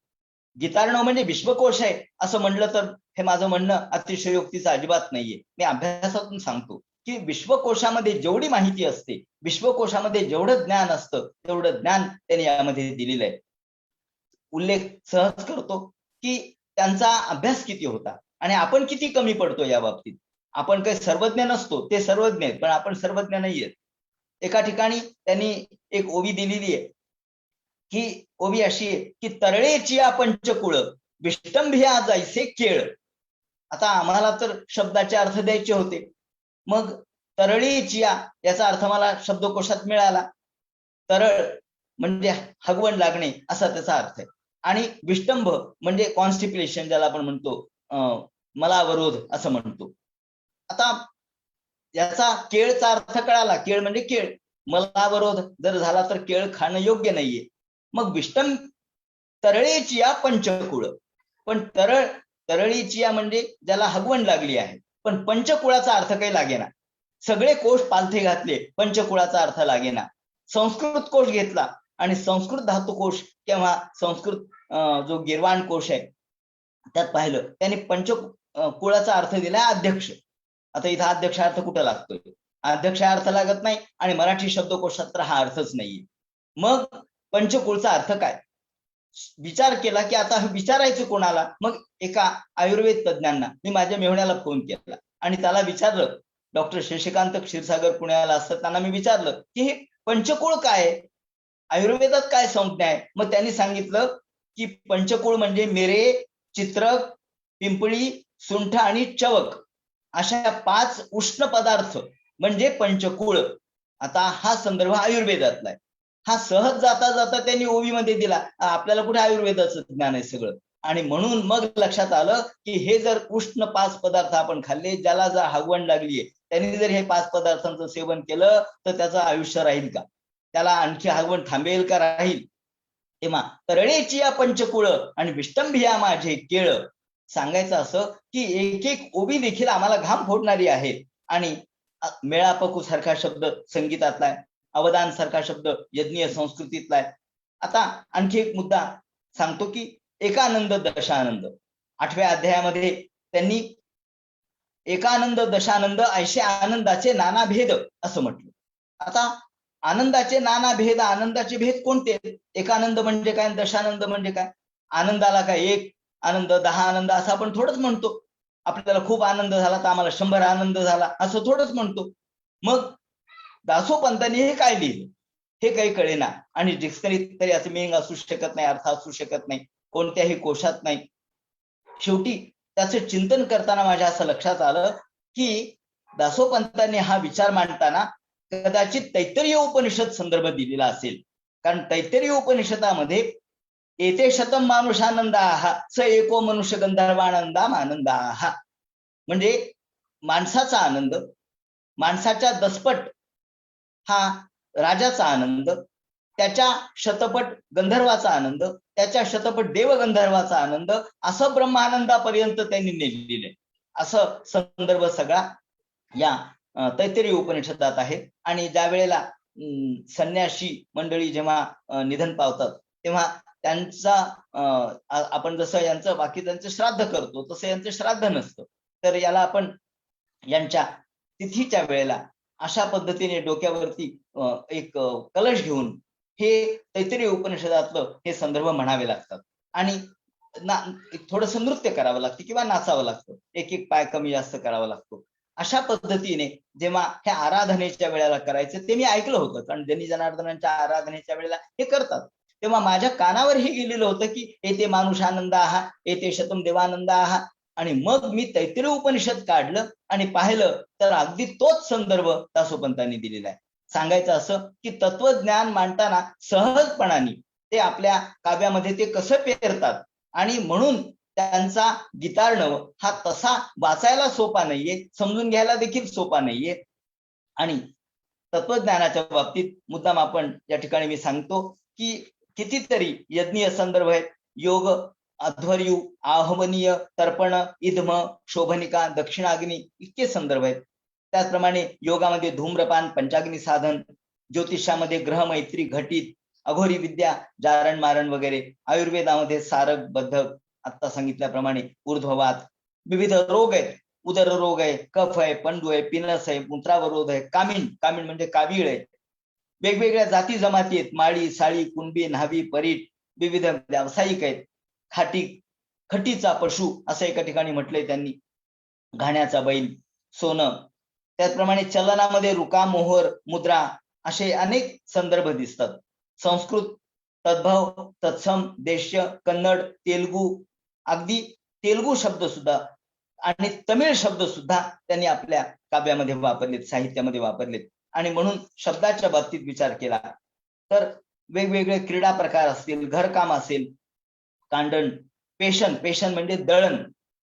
गीतार्णव म्हणजे विश्वकोश आहे असं म्हणलं तर हे माझं म्हणणं अतिशयोक्तीचं अजिबात नाहीये. मी अभ्यासातून सांगतो की विश्वकोशामध्ये जेवढी माहिती असते, विश्वकोशामध्ये जेवढं ज्ञान असतं तेवढं ज्ञान त्यांनी यामध्ये दिलेलं आहे. उल्लेख सहज करतो की त्यांचा अभ्यास किती होता. आणि आपण किती कमी पडतो या बाबतीत. आपण काही सर्वज्ञ नसतो, ते सर्वज्ञ आहेत, पण आपण सर्वज्ञ नाहीयेत. एका ठिकाणी त्यांनी एक ओवी दिलेली आहे, की ओवी अशी आहे की तरळेची या पंचकुळ विष्टंभिया जायसे केळ. आता आम्हाला तर शब्दाचे अर्थ द्यायचे होते, मग तरळीची याचा अर्थ मला शब्दकोशात मिळाला. तरळ म्हणजे हगवण लागणे असा त्याचा अर्थ आहे, आणि विष्टंभ म्हणजे कॉन्स्टिप्युलेशन ज्याला आपण म्हणतो, मलावरोध असं म्हणतो. आता याचा केळचा अर्थ कळाला, केळ म्हणजे केळ, मलावरोध जर झाला तर केळ खाणं योग्य नाहीये. मग विष्टम तरळेची या पंचकुळ, पण तरळीची या म्हणजे ज्याला हगवण लागली आहे, पण पंचकुळाचा अर्थ काही लागेना. सगळे कोश पालथे घातले, पंचकुळाचा अर्थ लागेना. संस्कृत कोश घेतला आणि संस्कृत धातुकोश किंवा संस्कृत जो गिरवाण कोश आहे त्यात पाहिलं, त्याने पंचकुळाचा अर्थ दिलाय अध्यक्ष. आता इथं अध्यक्ष अर्थ कुठं लागतोय? अध्यक्ष अर्थ लागत नाही, आणि मराठी शब्दकोशात तर हा अर्थच नाहीये. मग पंचकुळचा अर्थ काय? विचार केला की आता विचारायचं कोणाला? मग एका आयुर्वेद तज्ञांना मी माझ्या मेहुण्याला फोन केला आणि त्याला विचारलं. डॉक्टर शशिकांत क्षीरसागर पुण्याला असताना मी विचारलं की हे पंचकुळ काय, आयुर्वेदात काय संज्ञा आहे? मग त्यांनी सांगितलं की पंचकुळ म्हणजे मिरे, चित्रक, पिंपळी, सुंठ आणि चवक अशा 5 उष्ण पदार्थ म्हणजे पंचकुळ. आता हा संदर्भ आयुर्वेदातला आहे. हा सहज जाता जाता त्यांनी ओवीमध्ये दिला. आपल्याला कुठे आयुर्वेदाचं ज्ञान आहे सगळं. आणि म्हणून मग लक्षात आलं की हे जर उष्ण 5 पदार्थ आपण खाल्ले, ज्याला जर हगवण लागलीये, त्यांनी जर हे 5 पदार्थांचं सेवन केलं तर त्याचं आयुष्य राहील का? त्याला आणखी हगवण थांबेल का राहील? तेव्हा तरळेची या पंचकुळ आणि विष्टंभिया माझे केळ. सांगायचं असं की एक एक ओवी देखील आम्हाला घाम फोडणारी आहे. आणि मेळापकू सारखा शब्द संगीतातला आहे, अवदान सारखा शब्द यज्ञीय संस्कृतीतला आहे. आता आणखी एक मुद्दा सांगतो की एकानंद दशानंद 8व्या अध्यायामध्ये त्यांनी एकानंद दशानंद ऐशे आनंदाचे नाना भेद असं म्हटलं. आता आनंदाचे नाना भेद, आनंदाचे भेद कोणते? एकानंद म्हणजे काय, दशानंद म्हणजे काय? आनंदाला काय 1 आनंद, 10 आनंद असं आपण थोडंच म्हणतो. आपल्याला खूप आनंद झाला तर आम्हाला 100 आनंद झाला असं थोडंच म्हणतो. मग दासोपंतांनी हे काय लिहिलं हे काही कळेना, आणि डिक्शनरीत तरी असं मिनिंग असू शकत नाही, अर्थ असू शकत नाही, कोणत्याही कोशात नाही. शेवटी त्याचं चिंतन करताना माझ्या असं लक्षात आलं की दासोपंतांनी हा विचार मांडताना कदाचित तैत्तरीय उपनिषद संदर्भ दिलेला असेल. कारण तैत्तरीय उपनिषदामध्ये एते शतम मानुषानंदाः स एको मनुष्य गंधर्वानंदाम आनंदाः, म्हणजे माणसाचा आनंद, माणसाच्या दसपट हा राजाचा आनंद, त्याच्या शतपट गंधर्वाचा आनंद, त्याच्या शतपट देवगंधर्वाचा आनंद, असं ब्रह्मानंदापर्यंत त्यांनी नेलेले. असं संदर्भ सगळा या तैत्तरीय उपनिषदात आहे. आणि ज्या वेळेला संन्यासी मंडळी जेव्हा निधन पावतात तेव्हा त्यांचा आपण जसं यांचं बाकी त्यांचं श्राद्ध करतो तसं यांचं श्राद्ध नसतं. तर याला आपण यांच्या तिथीच्या वेळेला अशा पद्धतीने डोक्यावरती एक कलश घेऊन हे तैत्तरीय उपनिषदातलं हे संदर्भ म्हणावे लागतात. आणि थोडंसं नृत्य करावं लागतं किंवा नाचावं लागतं, एक एक पाय कमी जास्त करावा लागतो. अशा पद्धतीने जेव्हा ह्या आराधनेच्या वेळेला करायचं ते मी ऐकलं होतं, कारण जनी जनार्दनांच्या आराधनेच्या वेळेला हे करतात. तेव्हा माझ्या कानावर हे गेलेलं होतं की एते मानुषानंदाः एते शतम देवानंदाः. आणि मग मी तैत्तरीय उपनिषद काढलं आणि पाहिलं तर अगदी तोच संदर्भ दासोपंतांनी दिलेला आहे. सांगायचं असं की तत्वज्ञान मांडताना सहजपणाने ते आपल्या काव्यामध्ये ते कसं पेरतात, आणि म्हणून त्यांचा गीतार्णव हा तसा वाचायला सोपा नाहीये, समजून घ्यायला देखील सोपा नाहीये. आणि तत्वज्ञानाच्या बाबतीत मुद्दाम आपण या ठिकाणी मी सांगतो की कितीतरी यज्ञीय संदर्भ आहेत. योग, अध्वर्यू, आह्वनीय, तर्पण, इध्म, शोभनिका, दक्षिणाग्नी इतके संदर्भ आहेत. त्याचप्रमाणे योगामध्ये धूम्रपान, पंचाग्नी साधन, ज्योतिषामध्ये ग्रहमैत्री, घटित, अघोरी विद्या, जारण मारण वगैरे, आयुर्वेदामध्ये सारक, बद्धक, आता सांगितल्याप्रमाणे ऊर्ध्ववात, विविध रोग आहेत, उदर रोग आहे, कफ आहे, पंडू आहे, पिनस आहे, मूत्रावरोध आहे, कामिण, कामिण म्हणजे कावीळ आहे, वेगवेगळ्या जाती जमाती आहेत, माळी, साळी, कुणबी, न्हावी, परीट, विविध व्यावसायिक आहेत, खाटी, खटीचा पशु असं एका ठिकाणी म्हटलंय त्यांनी, घाण्याचा बैल, सोनं. त्याचप्रमाणे चलनामध्ये रुका, मोहर, मुद्रा असे अनेक संदर्भ दिसतात. संस्कृत, तद्भव, तत्सम, देश्य, कन्नड, तेलुगू, अगदी तेलुगू शब्द सुद्धा आणि तमिळ शब्द सुद्धा त्यांनी आपल्या काव्यामध्ये वापरलेत, साहित्यामध्ये वापरलेत. आणि म्हणून शब्दाच्या बाबतीत विचार केला तर वेगवेगळे क्रीडा प्रकार असतील, घरकाम असेल, कांडण, पेशन, पेशन म्हणजे दळण,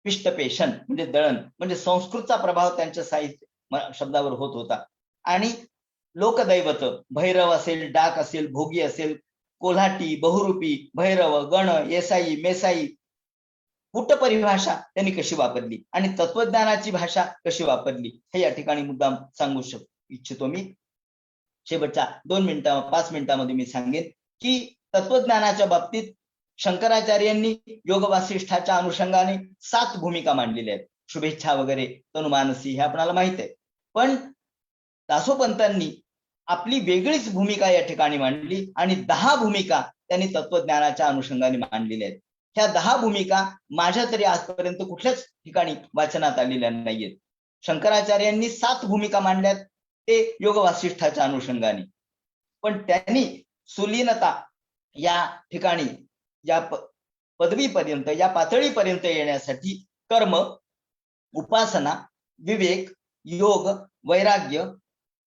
पिष्ट पेशन म्हणजे दळण, म्हणजे संस्कृतचा प्रभाव त्यांच्या साहित्य शब्दावर होत होता. आणि लोकदैवत, भैरव असेल, डाक असेल, भोगी असेल, कोल्हाटी, बहुरूपी, भैरव, गण, येसाई, मेसाई, कुट परिभाषा त्यांनी कशी वापरली आणि तत्वज्ञानाची भाषा कशी वापरली हे या ठिकाणी मुद्दाम सांगू इच्छितो मी. शेवटच्या 5 मिनिटांमध्ये मी सांगेन की तत्वज्ञानाच्या बाबतीत शंकराचार्यांनी योग वासिष्ठाच्या अनुषंगाने 7 भूमिका मांडलेल्या आहेत. शुभेच्छा वगैरे, तनुमानसी हे आपल्याला माहित आहे. पण दासोपंतांनी आपली वेगळीच भूमिका या ठिकाणी मांडली आणि 10 भूमिका त्यांनी तत्वज्ञानाच्या अनुषंगाने मांडलेल्या आहेत. ह्या 10 भूमिका माझ्या तरी आजपर्यंत कुठल्याच ठिकाणी वाचनात आलेल्या नाहीयेत. शंकराचार्यांनी 7 भूमिका मांडल्यात ते योग वासिष्ठाच्या अनुषंगाने. पण त्यांनी सुलीनता या ठिकाणी या पदवीपर्यंत, या पातळीपर्यंत येण्यासाठी कर्म, उपासना, विवेक, योग, वैराग्य,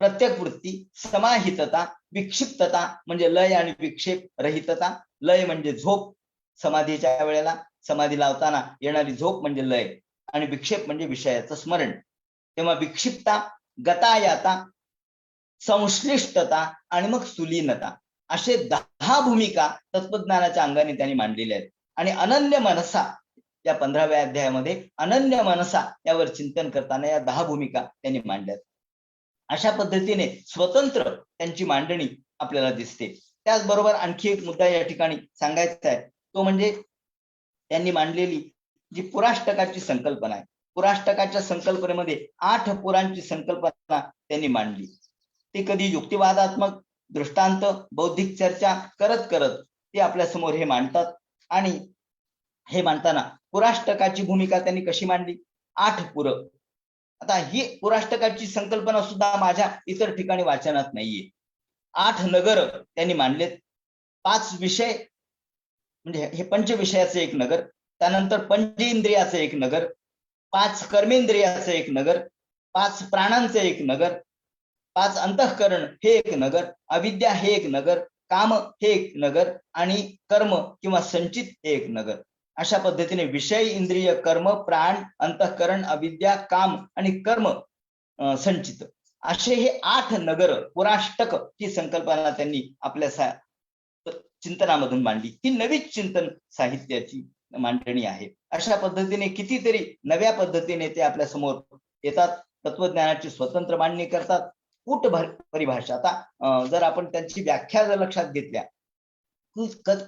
प्रत्येक वृत्ती, समाहितता, विक्षिप्तता म्हणजे लय आणि विक्षेप रहितता. लय म्हणजे झोप, समाधीच्या वेळेला समाधी लावताना येणारी झोप म्हणजे लय, आणि विक्षेप म्हणजे विषयाचं स्मरण. तेव्हा विक्षिप्तता, गतायाता, संश्लिष्टता आणि मग सुलीनता असे 10 भूमिका तत्वज्ञानाच्या अंगाने त्यांनी मांडलेल्या आहेत. आणि अनन्य मनसा या 15व्या अध्यायामध्ये अनन्य मनसा यावर चिंतन करताना या 10 भूमिका त्यांनी मांडल्यात. अशा पद्धतीने स्वतंत्र त्यांची मांडणी आपल्याला दिसते. त्याचबरोबर आणखी एक मुद्दा या ठिकाणी सांगायचा आहे, तो म्हणजे त्यांनी मांडलेली जी पुराष्टकाची संकल्पना आहे. पुराष्टकाच्या संकल्पनेमध्ये 8 पुरांची संकल्पना त्यांनी मांडली. ते कधी युक्तिवादात्मक, दृष्टांत, बौद्धिक चर्चा करत करत ते आपल्या समोर हे मांडतात. आणि हे मांडताना पुराष्टकाची भूमिका त्यांनी कशी मांडली? 8 पुर. आता ही पुराष्टकाची संकल्पना सुद्धा माझ्या इतर ठिकाणी वाचनात नाहीये. 8 नगर त्यांनी मांडलेत. 5 विषय म्हणजे हे पंचविषयाचे एक नगर, त्यानंतर पंचेंद्रियाचे एक नगर, 5 कर्मेंद्रियाचे एक नगर, 5 प्राणांचे एक नगर, 5 अंतःकरण हे एक नगर, अविद्या हे एक नगर, काम हे एक नगर आणि कर्म किंवा संचित हे एक नगर. अशा पद्धतीने विषय, इंद्रिय, कर्म, प्राण, अंतःकरण, अविद्या, काम आणि कर्म, संचित असे हे 8 नगर पुराष्टक ही संकल्पना त्यांनी आपल्या चिंतनामधून मांडली. ही नवीच चिंतन साहित्याची मांडणी आहे. अशा पद्धतीने कितीतरी नव्या पद्धतीने ते आपल्या समोर येतात, तत्वज्ञानाची स्वतंत्र मांडणी करतात. कूट परिभाषा, आता जर आपण त्यांची व्याख्या जर लक्षात घेतल्या,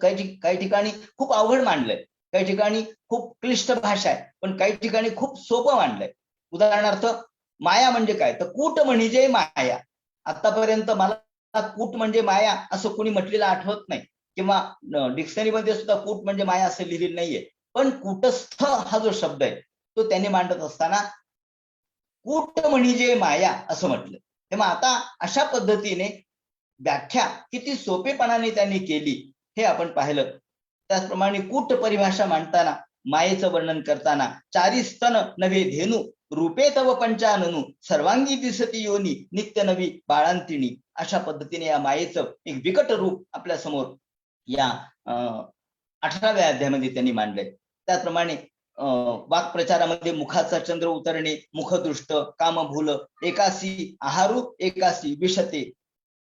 काही ठिकाणी खूप अवघड मांडलंय, काही ठिकाणी खूप क्लिष्ट भाषा आहे, पण काही ठिकाणी खूप सोपं मांडलंय. उदाहरणार्थ माया म्हणजे काय, तर कूट म्हणजे माया. आतापर्यंत मला कूट म्हणजे माया असं कोणी म्हटलेलं आठवत नाही, किंवा डिक्शनरीमध्ये सुद्धा कूट म्हणजे माया असं लिहिलेलं नाहीये. पण कूटस्थ हा जो शब्द आहे तो त्यांनी मांडत असताना कूट म्हणजे माया असं म्हटलं. तेव्हा आता अशा पद्धतीने व्याख्या किती सोपेपणाने त्यांनी केली हे आपण पाहिलं. त्याचप्रमाणे कूट परिभाषा मांडताना, मायेचं वर्णन करताना, 4 स्तन नवे धेनू, रूपे तव पंचाननू, सर्वांगी दिसती योनी, नित्य नवी बाळांतिणी, अशा पद्धतीने या मायेचं एक विकट रूप आपल्या समोर या 18व्या अध्यायामध्ये त्यांनी मांडलंय. त्याचप्रमाणे वाक्प्रचारामध्ये मुखाचा चंद्र उतरणे, मुखदृष्ट, कामभूल, एकासी आहारू एकासी विषते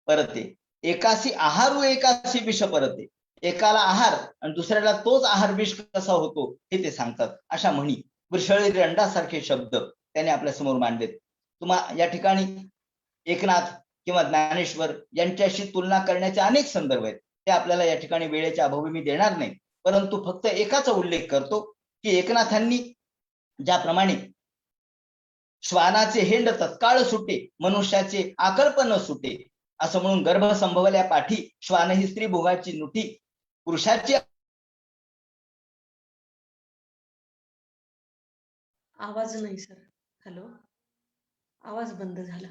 परते, एकासी आहारू एकासी विष परते, एकाला आहार आणि दुसऱ्याला तोच आहार विष कसा होतो हे ते सांगतात. अशा म्हणी, वृषळी रंडासारखे शब्द त्याने आपल्या समोर मांडलेत. या ठिकाणी एकनाथ किंवा ज्ञानेश्वर यांच्याशी तुलना करण्याचे अनेक संदर्भ आहेत. ते आपल्याला या ठिकाणी वेळेच्या अभावी मी देणार नाही, परंतु फक्त एकाचा उल्लेख करतो की एकनाथांनी ज्याप्रमाणे श्वानाचे हेंड तत्काळ सुटे, मनुष्याचे आकल्प न सुटे असं म्हणून गर्भ संभवल्या पाठी, श्वान ही स्त्री भोगाची नुठी, पुरुषाची आवाज नाही सर. हॅलो, आवाज बंद झाला.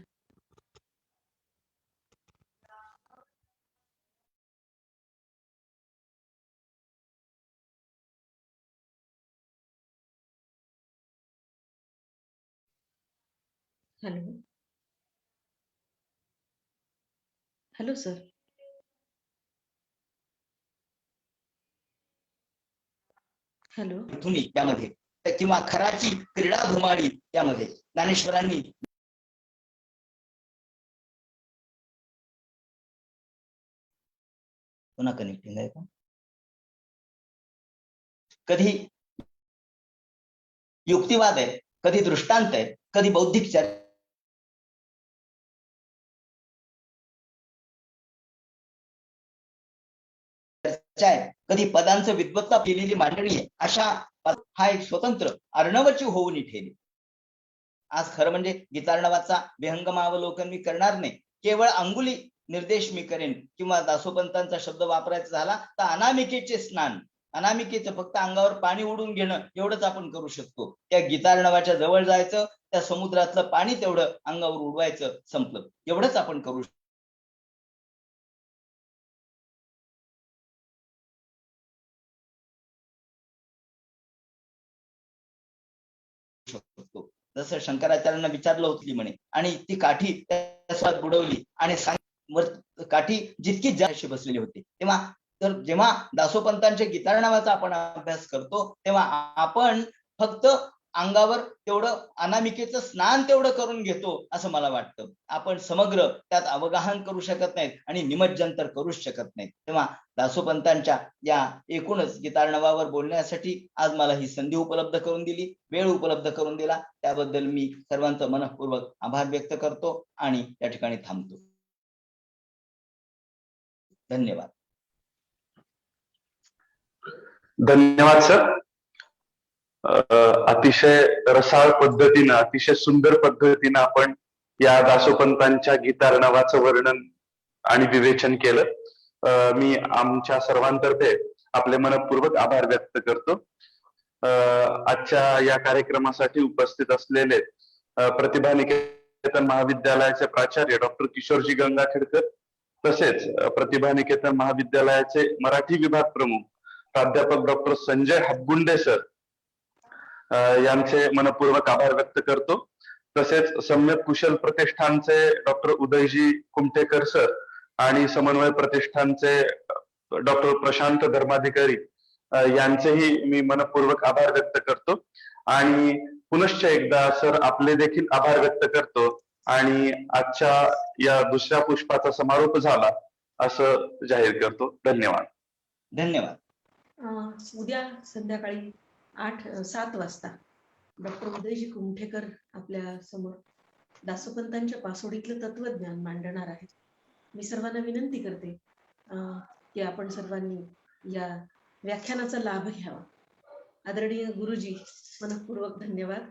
Hello, hello sir. हॅलो, धुनी यामध्ये किंवा खराची क्रीडा धुमाळी यामध्ये ज्ञानेश्वरांनी पुन्हा कनेक्टिंग आहे का? कधी युक्तिवाद आहे, कधी दृष्टांत आहे, कधी बौद्धिक चर्चा आहे, कधी पदांचं विद्वत्ता केलेली मांडणी आहे. अशा हा एक स्वतंत्र अर्णवची होऊन ठेली. आज खरं म्हणजे गीतार्णवाचा विहंगमावलोकन मी करणार नाही, केवळ अंगुली निर्देश मी करेन किंवा दासोपंतांचा शब्द वापरायचा झाला तर अनामिकेचे स्नान, अनामिकेचं फक्त अंगावर पाणी उडून घेणं एवढंच आपण करू शकतो. त्या गीतार्णवाच्या जवळ जायचं, त्या समुद्रातलं पाणी तेवढं अंगावर उडवायचं, संपलं. एवढंच आपण करू शकतो. जसं शंकराचार्यांना विचारलं होती म्हणे आणि ती काठी त्या बुडवली आणि काठी जितकी जास्त बसलेली होती. तेव्हा तर जेव्हा दासोपंतांच्या गीतार्णवाचा आपण अभ्यास करतो तेव्हा आपण फक्त अंगावर तेवढं अनामिकेचं स्नान तेवढं करून घेतो असं मला वाटतं. आपण समग्र त्यात अवगाहन करू शकत नाहीत आणि निमज्जन तर करूच शकत नाहीत. तेव्हा दासोपंतांच्या या एकूणच गीतार्णवावर बोलण्यासाठी आज मला ही संधी उपलब्ध करून दिली, वेळ उपलब्ध करून दिला, त्याबद्दल मी सर्वांचं मनःपूर्वक आभार व्यक्त करतो आणि या ठिकाणी थांबतो. धन्यवाद. धन्यवाद सर. अतिशय रसाळ पद्धतीनं, अतिशय सुंदर पद्धतीनं आपण या दासोपंतांच्या गीतार्णवाचं वर्णन आणि विवेचन केलं. मी आमच्या सर्वांतर्फे आपले मनःपूर्वक आभार व्यक्त करतो. आजच्या या कार्यक्रमासाठी उपस्थित असलेले प्रतिभा निकेतन महाविद्यालयाचे प्राचार्य डॉक्टर किशोरजी गंगाखेडकर, तसेच प्रतिभा निकेतन महाविद्यालयाचे मराठी विभाग प्रमुख प्राध्यापक डॉक्टर संजय हातगुंडे सर यांचे मनःपूर्वक आभार व्यक्त करतो. तसेच सम्यक कुशल प्रतिष्ठानचे डॉक्टर उदयजी कुमठेकर सर आणि समन्वय प्रतिष्ठानचे डॉक्टर प्रशांत धर्माधिकारी यांचेही मी मनःपूर्वक आभार व्यक्त करतो. आणि पुनश्च एकदा सर आपले देखील आभार व्यक्त करतो आणि आजच्या या दुसऱ्या पुष्पाचा समारोप झाला असं जाहीर करतो. धन्यवाद. धन्यवाद. उद्या संध्याकाळी 7 वाजता डॉक्टर उदयजी कुमठेकर आपल्या समोर दासोपंतांच्या पासोडीतलं तत्वज्ञान मांडणार आहेत. मी सर्वांना विनंती करते की आपण सर्वांनी या व्याख्यानाचा लाभ घ्यावा. आदरणीय गुरुजी, मनःपूर्वक धन्यवाद.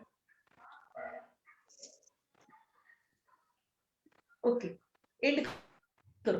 ओके, एंड करू.